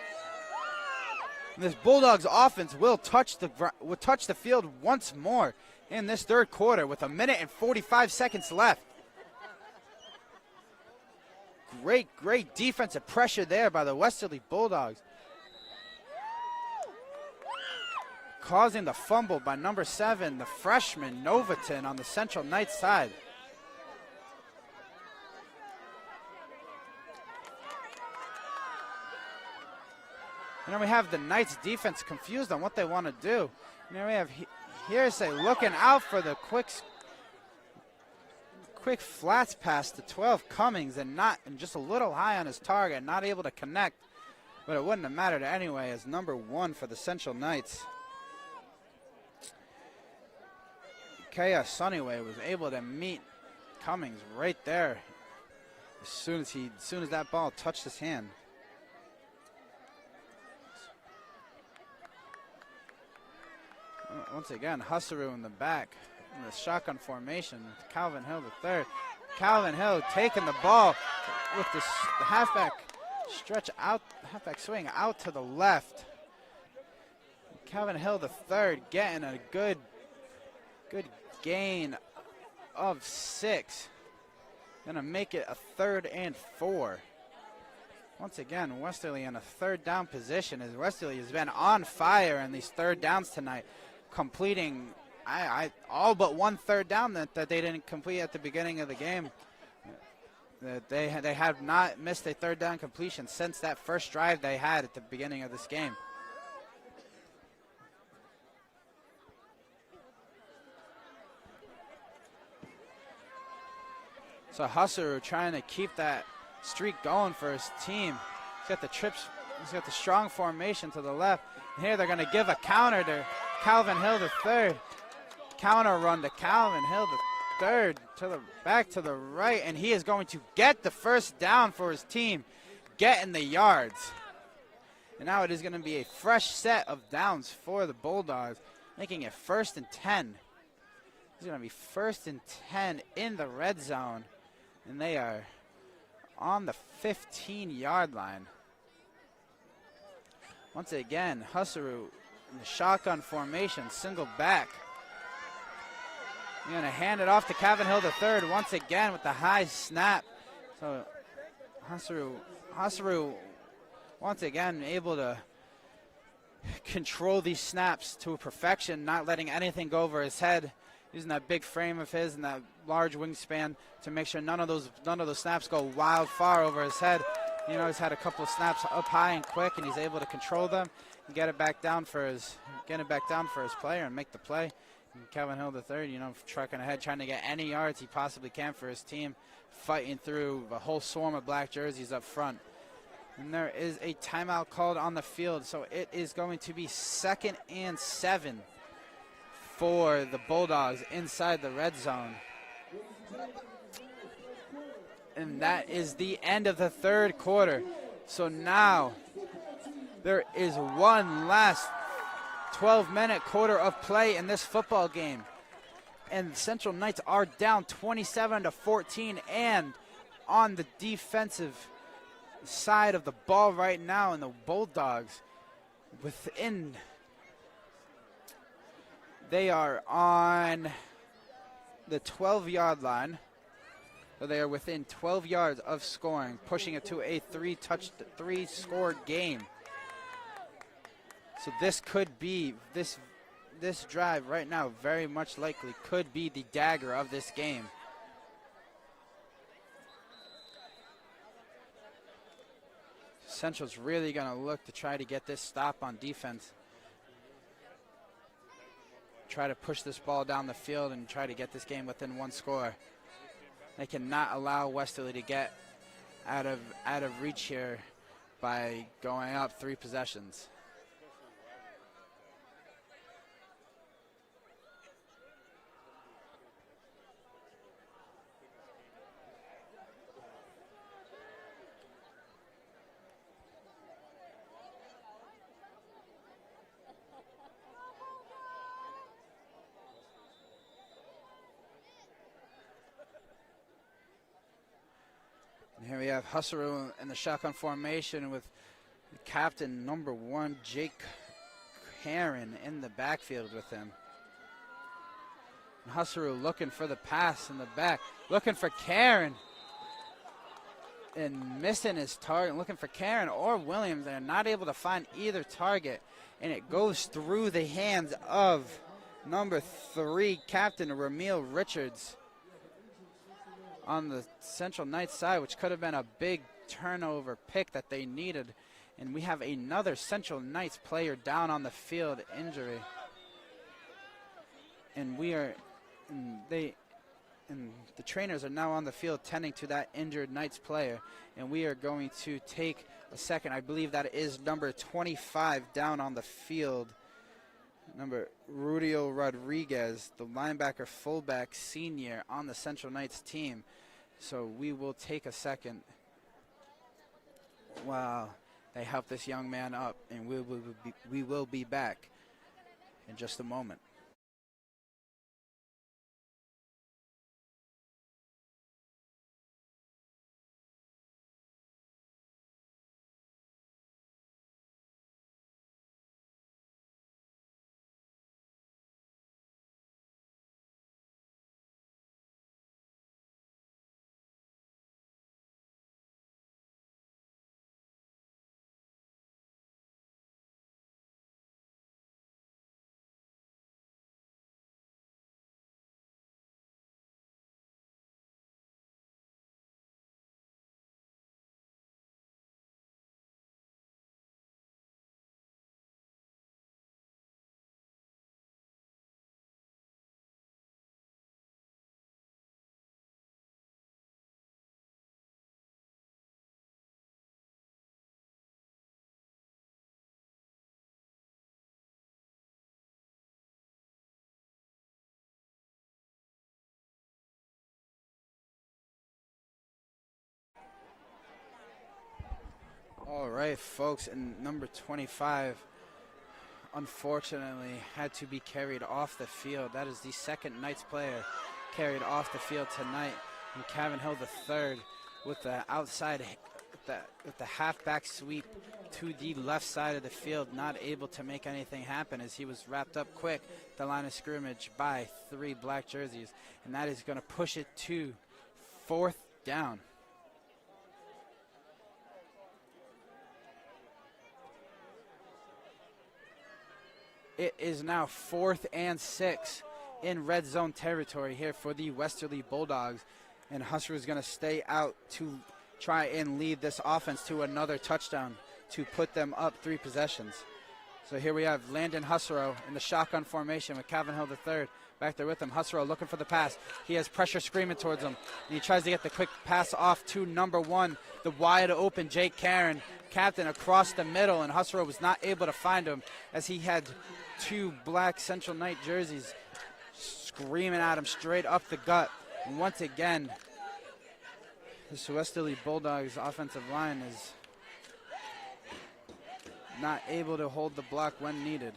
And this Bulldogs offense will touch the field once more in this third quarter with 1 minute and 45 seconds left. Great defensive pressure there by the Westerly Bulldogs. Causing the fumble by number 7, the freshman Novaton on the Central Knights side. And then we have the Knights defense confused on what they want to do. And then we have Hearsay looking out for the quick flats pass to 12 Cummings and just a little high on his target, not able to connect. But it wouldn't have mattered anyway as number 1 for the Central Knights. Kea Sunnyway was able to meet Cummings right there as soon as that ball touched his hand. Once again, Husserou in the back in the shotgun formation. Calvin Hill the third. Calvin Hill taking the ball with the halfback stretch out, halfback swing out to the left. Calvin Hill the third getting a good gain of 6. Gonna make it a 3rd and 4. Once again, Westerly in a 3rd down position as Westerly has been on fire in these 3rd downs tonight, completing all but 1 3rd down that they didn't complete at the beginning of the game. They have not missed a 3rd down completion since that first drive they had at the beginning of this game. So Husserou trying to keep that streak going for his team. He's got the trips, he's got the strong formation to the left. And here they're going to give a counter to Calvin Hill the third. Counter run to Calvin Hill the third back to the right, and he is going to get the first down for his team, getting the yards. And now it is going to be a fresh set of downs for the Bulldogs, making it 1st and 10. It's going to be 1st and 10 in the red zone, and they are on the 15-yard line. Once again, Husserou in the shotgun formation, single back. You're going to hand it off to Calvin Hill the third once again with the high snap. So Husserou once again able to control these snaps to a perfection, not letting anything go over his head, using that big frame of his and that large wingspan to make sure none of those snaps go wild far over his head. You know, he's had a couple of snaps up high and quick, and he's able to control them and get it back down for his player and make the play. And Calvin Hill the third, you know, trucking ahead, trying to get any yards he possibly can for his team, fighting through a whole swarm of black jerseys up front. And there is a timeout called on the field, so it is going to be 2nd and 7 for the Bulldogs inside the red zone. And that is the end of the third quarter. So now there is one last 12-minute quarter of play in this football game. And Central Knights are down 27-14, and on the defensive side of the ball right now, and the Bulldogs they are on the 12-yard line. So they are within 12 yards of scoring, pushing it to a three-score game. So this could be, this drive right now very much likely could be the dagger of this game. Central's really going to look to try to get this stop on defense. Try to push this ball down the field and try to get this game within one score. They cannot allow Westerly to get out of reach here by going up 3 possessions. Here we have Husserl in the shotgun formation with captain number 1, Jake Karen, in the backfield with him. And Husserl looking for the pass in the back, looking for Karen, and missing his target, looking for Karen or Williams. They're not able to find either target, and it goes through the hands of number 3, Captain Ramil Richards, on the Central Knights side, which could have been a big turnover pick that they needed. And we have another Central Knights player down on the field, injury. And the trainers are now on the field tending to that injured Knights player. And we are going to take a second. I believe that is number 25 down on the field. Number Rudio Rodriguez, the linebacker fullback senior on the Central Knights team. So we will take a second while they help this young man up, and we will be back in just a moment. All right, folks, and number 25 unfortunately had to be carried off the field. That is the second Knights player carried off the field tonight. And Kevin Hill III with the outside, with the halfback sweep to the left side of the field, not able to make anything happen as he was wrapped up quick at the line of scrimmage by 3 black jerseys. And that is going to push it to 4th down. It is now 4th and 6 in red zone territory here for the Westerly Bulldogs. And Husser is going to stay out to try and lead this offense to another touchdown to put them up 3 possessions. So here we have Landon Husserow in the shotgun formation with Calvin Hill III back there with him. Husserl looking for the pass. He has pressure screaming towards him. And he tries to get the quick pass off to number 1, the wide open Jake Karen, captain, across the middle. And Husserl was not able to find him as he had 2 black Central Knight jerseys screaming at him straight up the gut. And once again, this Westerly Bulldogs offensive line is not able to hold the block when needed.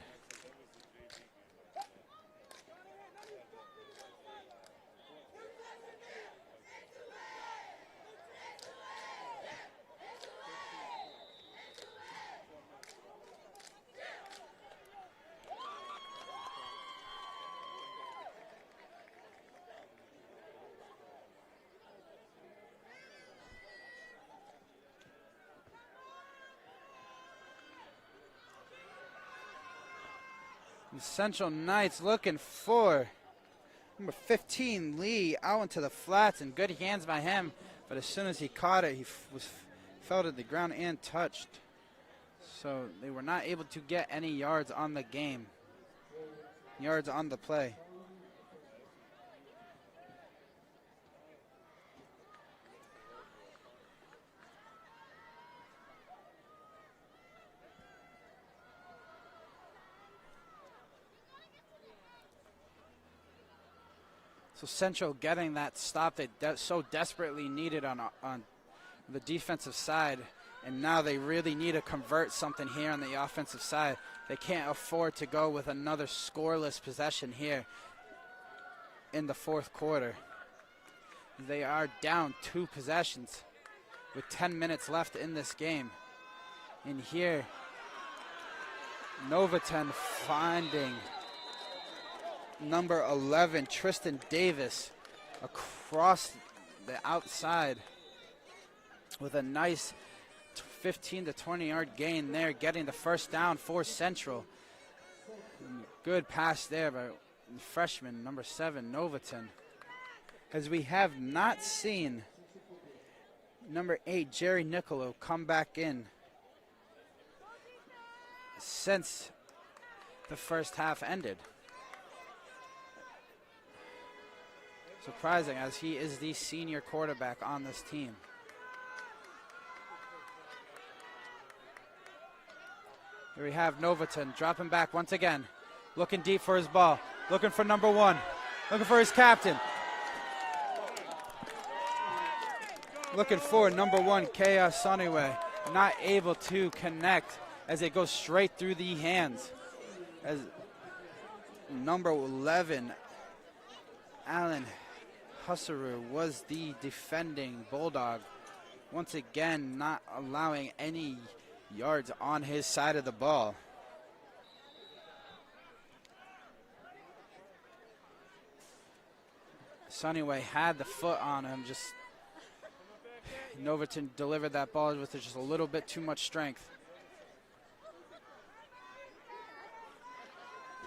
The Central Knights looking for number 15, Lee, out into the flats, and good hands by him. But as soon as he caught it, he fell to the ground and touched. So they were not able to get any yards on the game, yards on the play. So Central getting that stop they so desperately needed on the defensive side, and now they really need to convert something here on the offensive side. They can't afford to go with another scoreless possession here in the fourth quarter. They are down 2 possessions with 10 minutes left in this game. And here, Novaton finding number 11, Tristan Davis, across the outside with a nice 15 to 20 yard gain there, getting the first down for Central. Good pass there by freshman number 7, Novaton. As we have not seen number 8, Jerry Nicolo, come back in since the first half ended. Surprising, as he is the senior quarterback on this team. Here we have Novaton dropping back once again, looking deep for his ball, looking for number 1, looking for his captain. Looking for number 1, Kea Soniwe, not able to connect as it goes straight through the hands. As number 11, Allen Husseru, was the defending Bulldog. Once again, not allowing any yards on his side of the ball. Soniwe had the foot on him, just Novaton delivered that ball with just a little bit too much strength.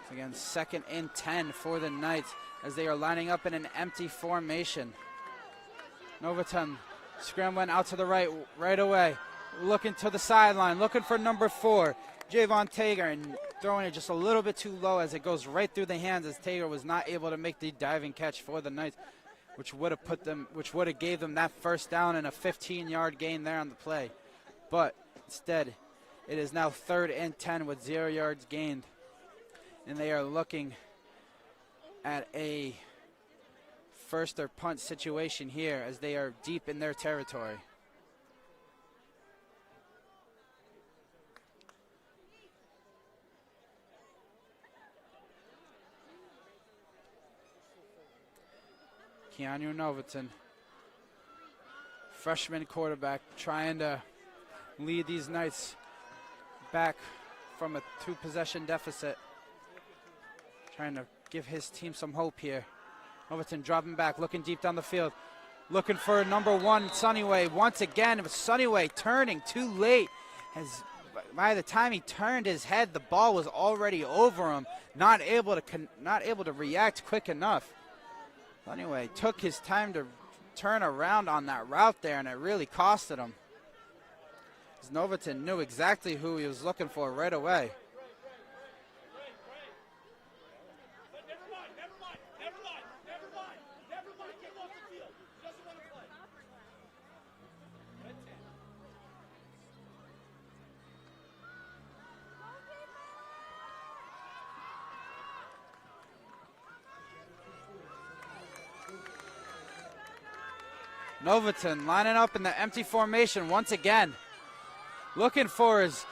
So again, 2nd and 10 for the Knights as they are lining up in an empty formation. Novaton scrambling out to the right away, looking to the sideline, looking for number 4, Javon Tager, and throwing it just a little bit too low as it goes right through the hands, as Tager was not able to make the diving catch for the Knights, which would have gave them that first down and a 15-yard gain there on the play. But instead, it is now 3rd and 10 with 0 yards gained, and they are looking at a first or punt situation here as they are deep in their territory. Keanu Novaton, freshman quarterback, trying to lead these Knights back from a 2-possession deficit. Trying to give his team some hope here. Novaton dropping back, looking deep down the field, looking for number 1, Soniwe. Once again, it was Soniwe turning too late. As by the time he turned his head, the ball was already over him. Not able to react quick enough. Anyway, took his time to turn around on that route there, and it really costed him. As Novaton knew exactly who he was looking for right away. Novaton lining up in the empty formation once again. Looking for his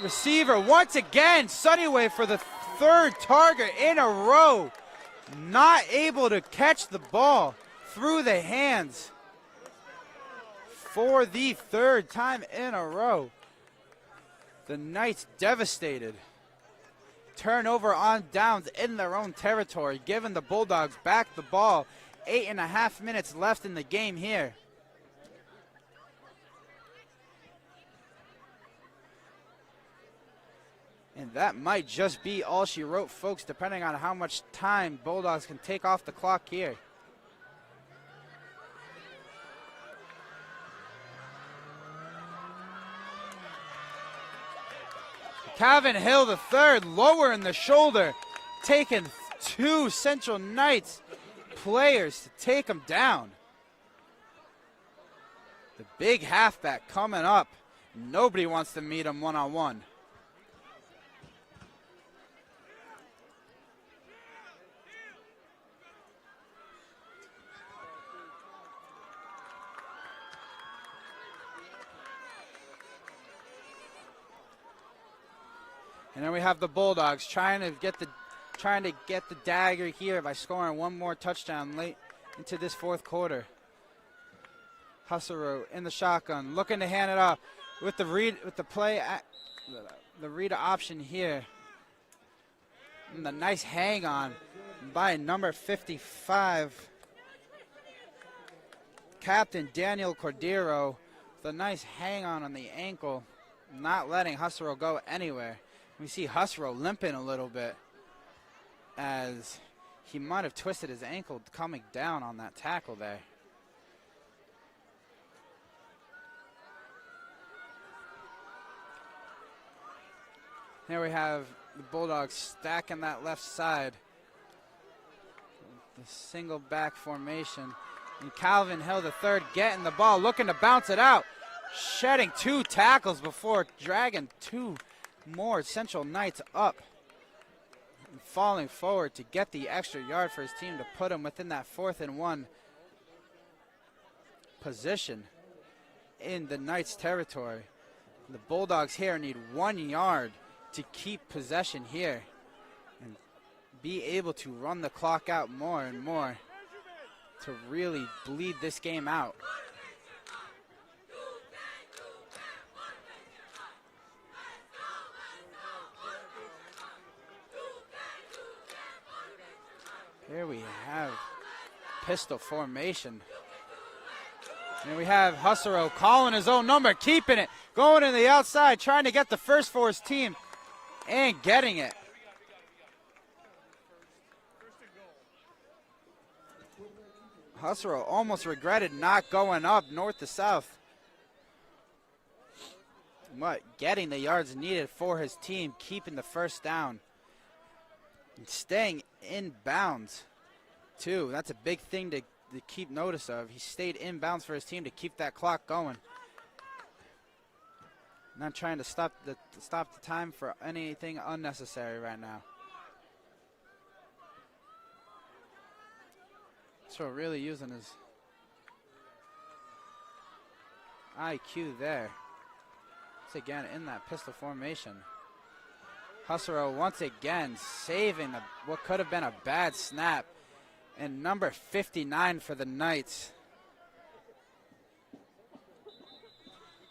receiver once again. Sunnyway for the third target in a row. Not able to catch the ball through the hands for the third time in a row. The Knights devastated. Turnover on downs in their own territory, giving the Bulldogs back the ball. 8.5 minutes left in the game here. And that might just be all she wrote, folks, depending on how much time Bulldogs can take off the clock here. Calvin Hill the third, lower in the shoulder, taking two Central Knights players to take him down. The big halfback coming up. Nobody wants to meet him one-on-one. And then we have the Bulldogs trying to get the dagger here by scoring one more touchdown late into this fourth quarter. Husserl in the shotgun, looking to hand it off with the read the read option here. And the nice hang on by number 55, Captain Daniel Cordero. The nice hang on the ankle, not letting Husserl go anywhere. We see Husserl limping a little bit as he might have twisted his ankle coming down on that tackle there. Here we have the Bulldogs stacking that left side. The single back formation. And Calvin Hill the third getting the ball, looking to bounce it out. Shedding two tackles before dragging two more Central Knights up. And falling forward to get the extra yard for his team to put him within that 4th and 1 position in the Knights territory. The Bulldogs here need 1 yard to keep possession here and be able to run the clock out more and more to really bleed this game out. Here we have pistol formation. And we have Husserl calling his own number, keeping it, going to the outside, trying to get the first for his team, and getting it. Husserl almost regretted not going up north to south. But getting the yards needed for his team, keeping the first down. And staying in bounds, too. That's a big thing to keep notice of. He stayed in bounds for his team to keep that clock going. Not trying to stop the time for anything unnecessary right now. So really using his IQ there. Once again in that pistol formation. Husserl once again saving what could have been a bad snap. And number 59 for the Knights.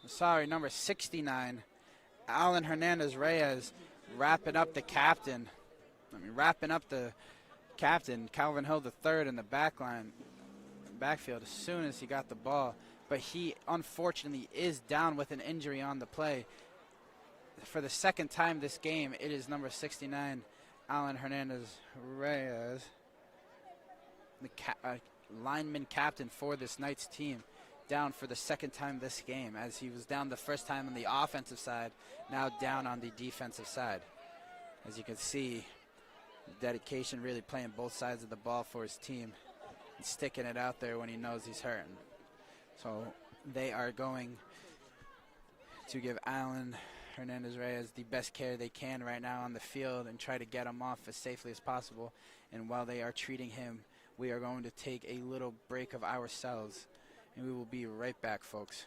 Sorry, number 69, Alan Hernandez-Reyes, wrapping up the captain, Calvin Hill III in the backfield as soon as he got the ball. But he unfortunately is down with an injury on the play. For the second time this game, it is number 69, Alan Hernandez-Reyes, the lineman captain for this Knights team, down for the second time this game, as he was down the first time on the offensive side, now down on the defensive side. As you can see, dedication really playing both sides of the ball for his team and sticking it out there when he knows he's hurting. So they are going to give Alan Hernandez-Reyes the best care they can right now on the field and try to get him off as safely as possible. And while they are treating him We are going to take a little break of ourselves, and we will be right back, folks.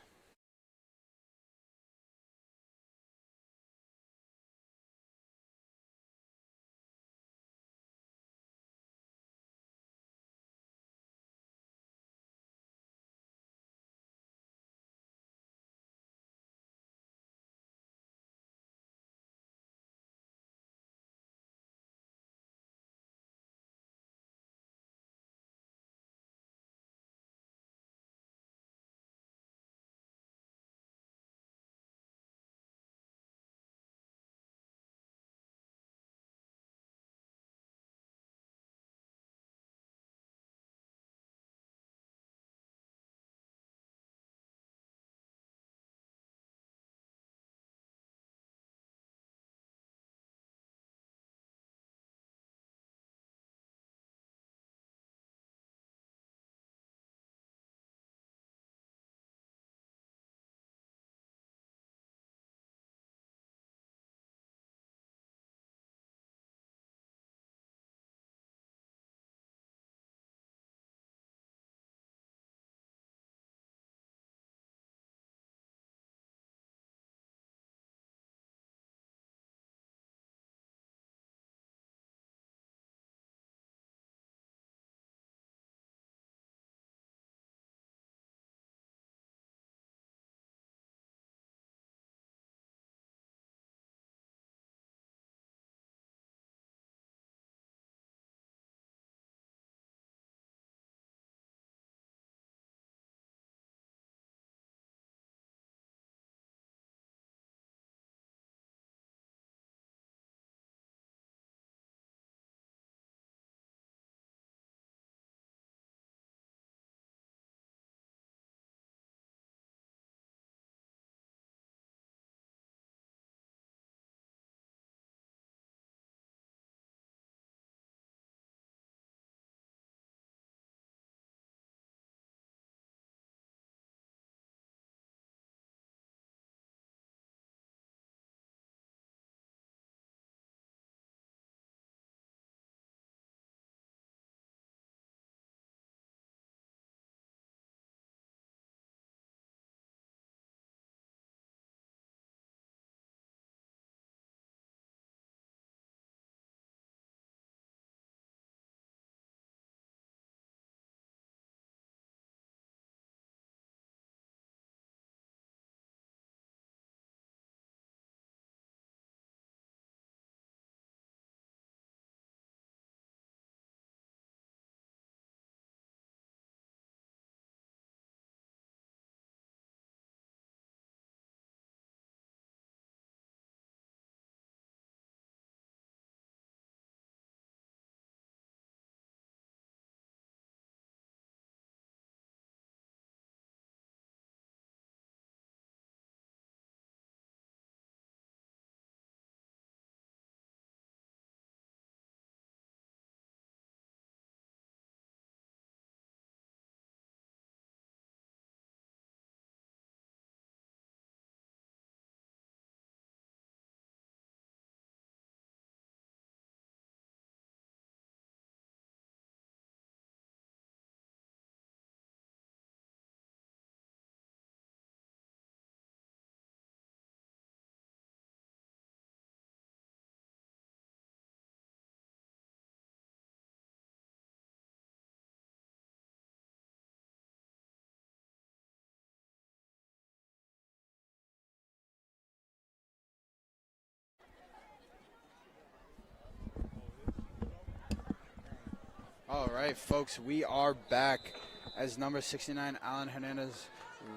All right, folks, we are back as number 69, Alan Hernandez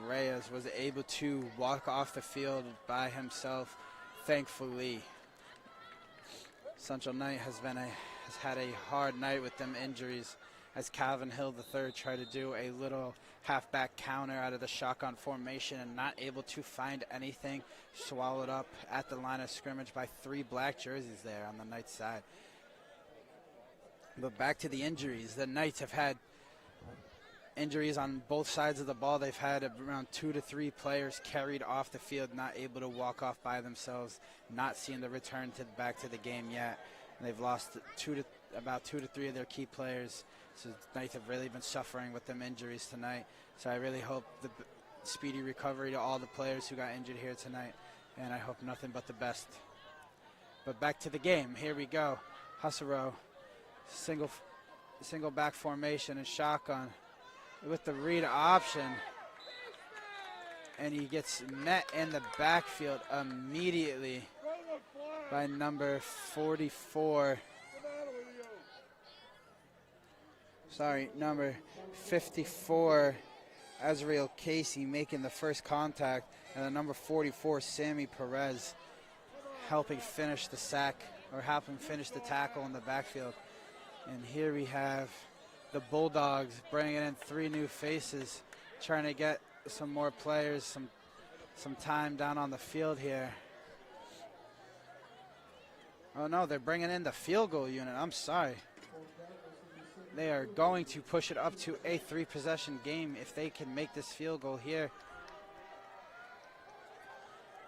Reyes, was able to walk off the field by himself, thankfully. Central Knight has had a hard night with them injuries, as Calvin Hill III tried to do a little halfback counter out of the shotgun formation and not able to find anything, swallowed up at the line of scrimmage by 3 black jerseys there on the Knights side. But back to the injuries. The Knights have had injuries on both sides of the ball. They've had around 2 to 3 players carried off the field, not able to walk off by themselves, not seeing the return back to the game yet. And they've lost about 2 to 3 of their key players. So the Knights have really been suffering with them injuries tonight. So I really hope the speedy recovery to all the players who got injured here tonight. And I hope nothing but the best. But back to the game. Here we go. Husserow, single back formation and shotgun with the read option. And he gets met in the backfield immediately by number 44. Sorry, number 54, Azrael Casey, making the first contact. And the number 44, Sammy Perez, helping finish the sack, or helping finish the tackle in the backfield. And here we have the Bulldogs bringing in 3 new faces, trying to get some more players, some time down on the field here. Oh no, they're bringing in the field goal unit. I'm sorry. They are going to push it up to a 3-possession game if they can make this field goal here.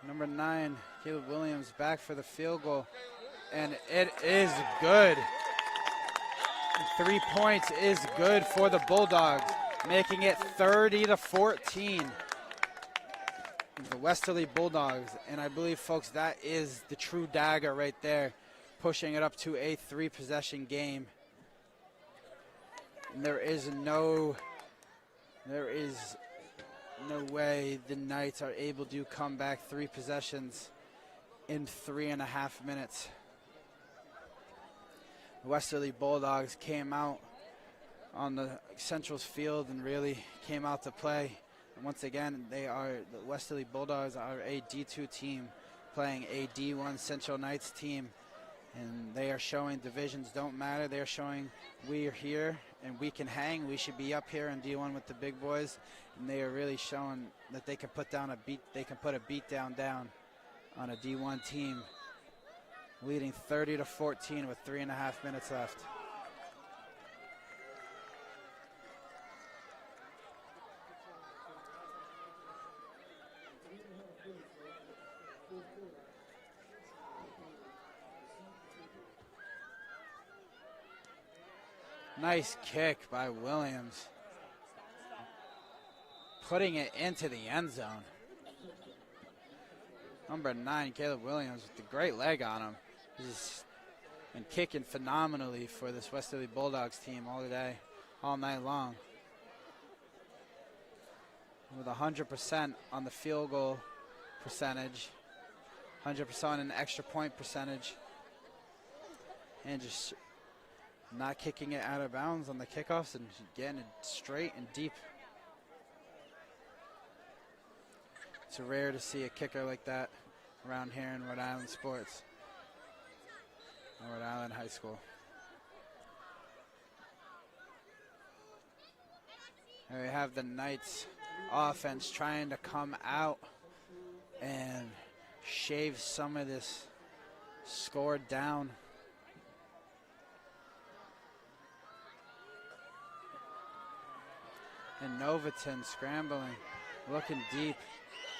Number 9, Caleb Williams, back for the field goal. And it is good. 3 points is good for the Bulldogs, making it 30-14. The Westerly Bulldogs, and I believe, folks, that is the true dagger right there, pushing it up to a 3-possession game. And there is no way the Knights are able to come back 3 possessions in 3.5 minutes. The Westerly Bulldogs came out on the Central's field and really came out to play. And once again, the Westerly Bulldogs are a D2 team playing a D1 Central Knights team. And they are showing divisions don't matter. They are showing we are here and we can hang. We should be up here in D1 with the big boys. And they are really showing that they can put a beat down on a D1 team, leading 30-14 with 3.5 minutes left. Nice kick by Williams, putting it into the end zone. Number 9, Caleb Williams, with a great leg on him. He's been kicking phenomenally for this Westerly Bulldogs team all day, all night long. With 100% on the field goal percentage, 100% in extra point percentage, and just not kicking it out of bounds on the kickoffs and getting it straight and deep. It's rare to see a kicker like that around here in Rhode Island sports, Rhode Island High School. And we have the Knights offense trying to come out and shave some of this score down. And Novaton scrambling, looking deep,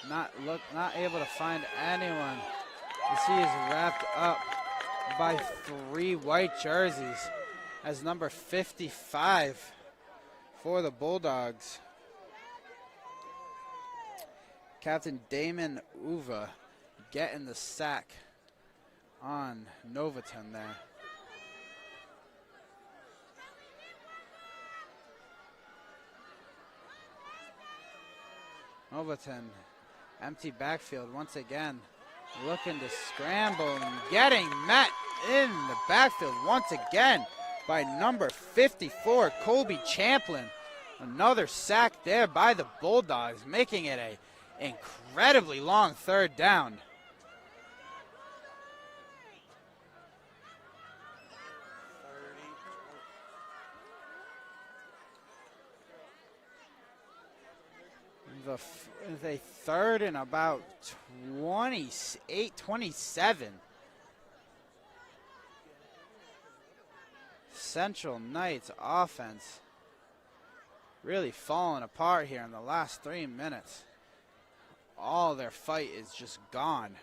not able to find anyone as he is wrapped up by 3 white jerseys as number 55 for the Bulldogs. Captain Damon Uva getting the sack on Novaton there. Novaton, empty backfield once again, looking to scramble and getting met in the backfield once again by number 54, Colby Champlin. Another sack there by the Bulldogs, making it a incredibly long 3rd down. The 3rd and about 27. Central Knights offense really falling apart here in the last 3 minutes. All their fight is just gone.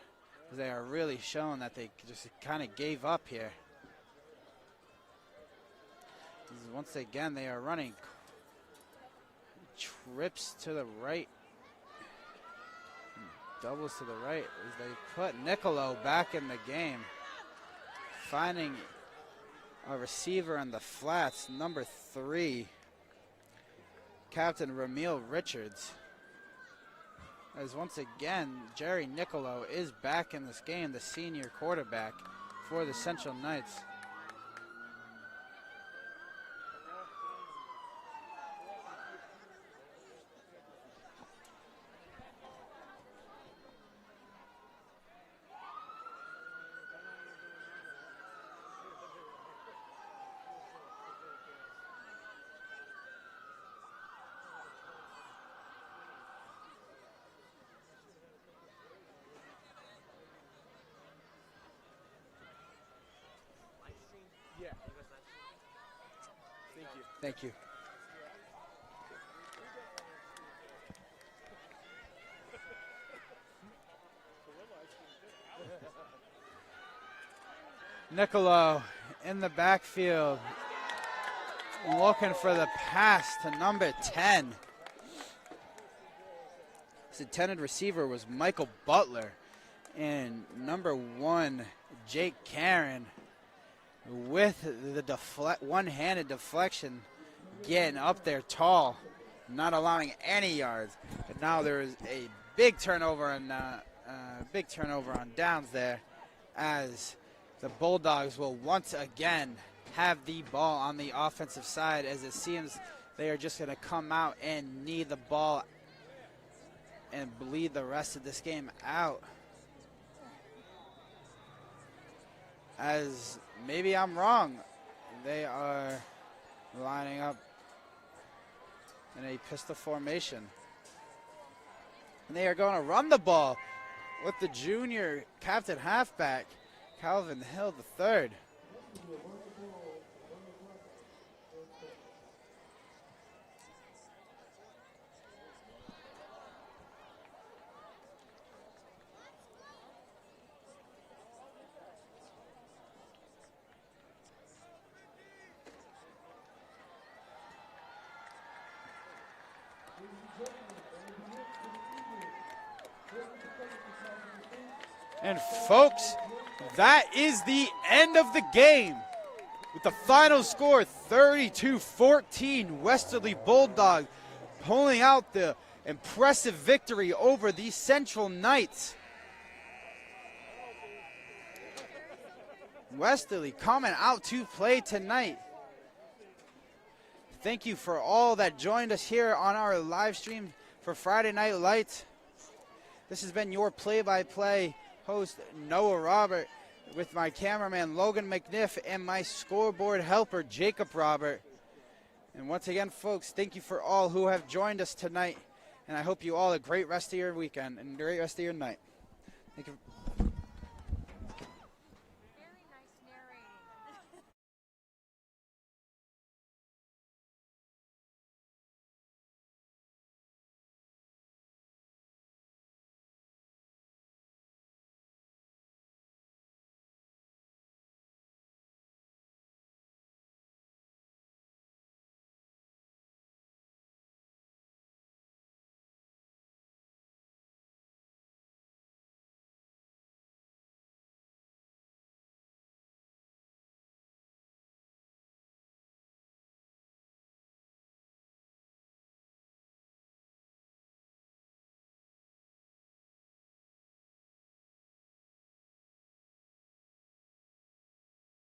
They are really showing that they just kind of gave up here. Once again, they are running trips to the right, doubles to the right as they put Nicolo back in the game, finding a receiver on the flats, number 3, Captain Ramil Richards. As once again, Jerry Nicolo is back in this game, the senior quarterback for the Central Knights. Yeah. Thank you. Thank you. Nicolo in the backfield, looking for the pass to number 10. His intended receiver was Michael Butler, and number 1, Jake Karen, with the one-handed deflection, getting up there tall, not allowing any yards. But now there is a big turnover on downs there, as the Bulldogs will once again have the ball on the offensive side, as it seems they are just going to come out and knee the ball and bleed the rest of this game out. As maybe I'm wrong, they are lining up in a pistol formation. And they are going to run the ball with the junior captain halfback, Calvin Hill III. And folks, that is the end of the game. With the final score 32-14, Westerly Bulldogs pulling out the impressive victory over the Central Knights. Westerly coming out to play tonight. Thank you for all that joined us here on our live stream for Friday Night Lights. This has been your play-by-play host, Noah Robert, with my cameraman, Logan McNiff, and my scoreboard helper, Jacob Robert. And once again, folks, thank you for all who have joined us tonight. And I hope you all a great rest of your weekend and a great rest of your night. Thank you.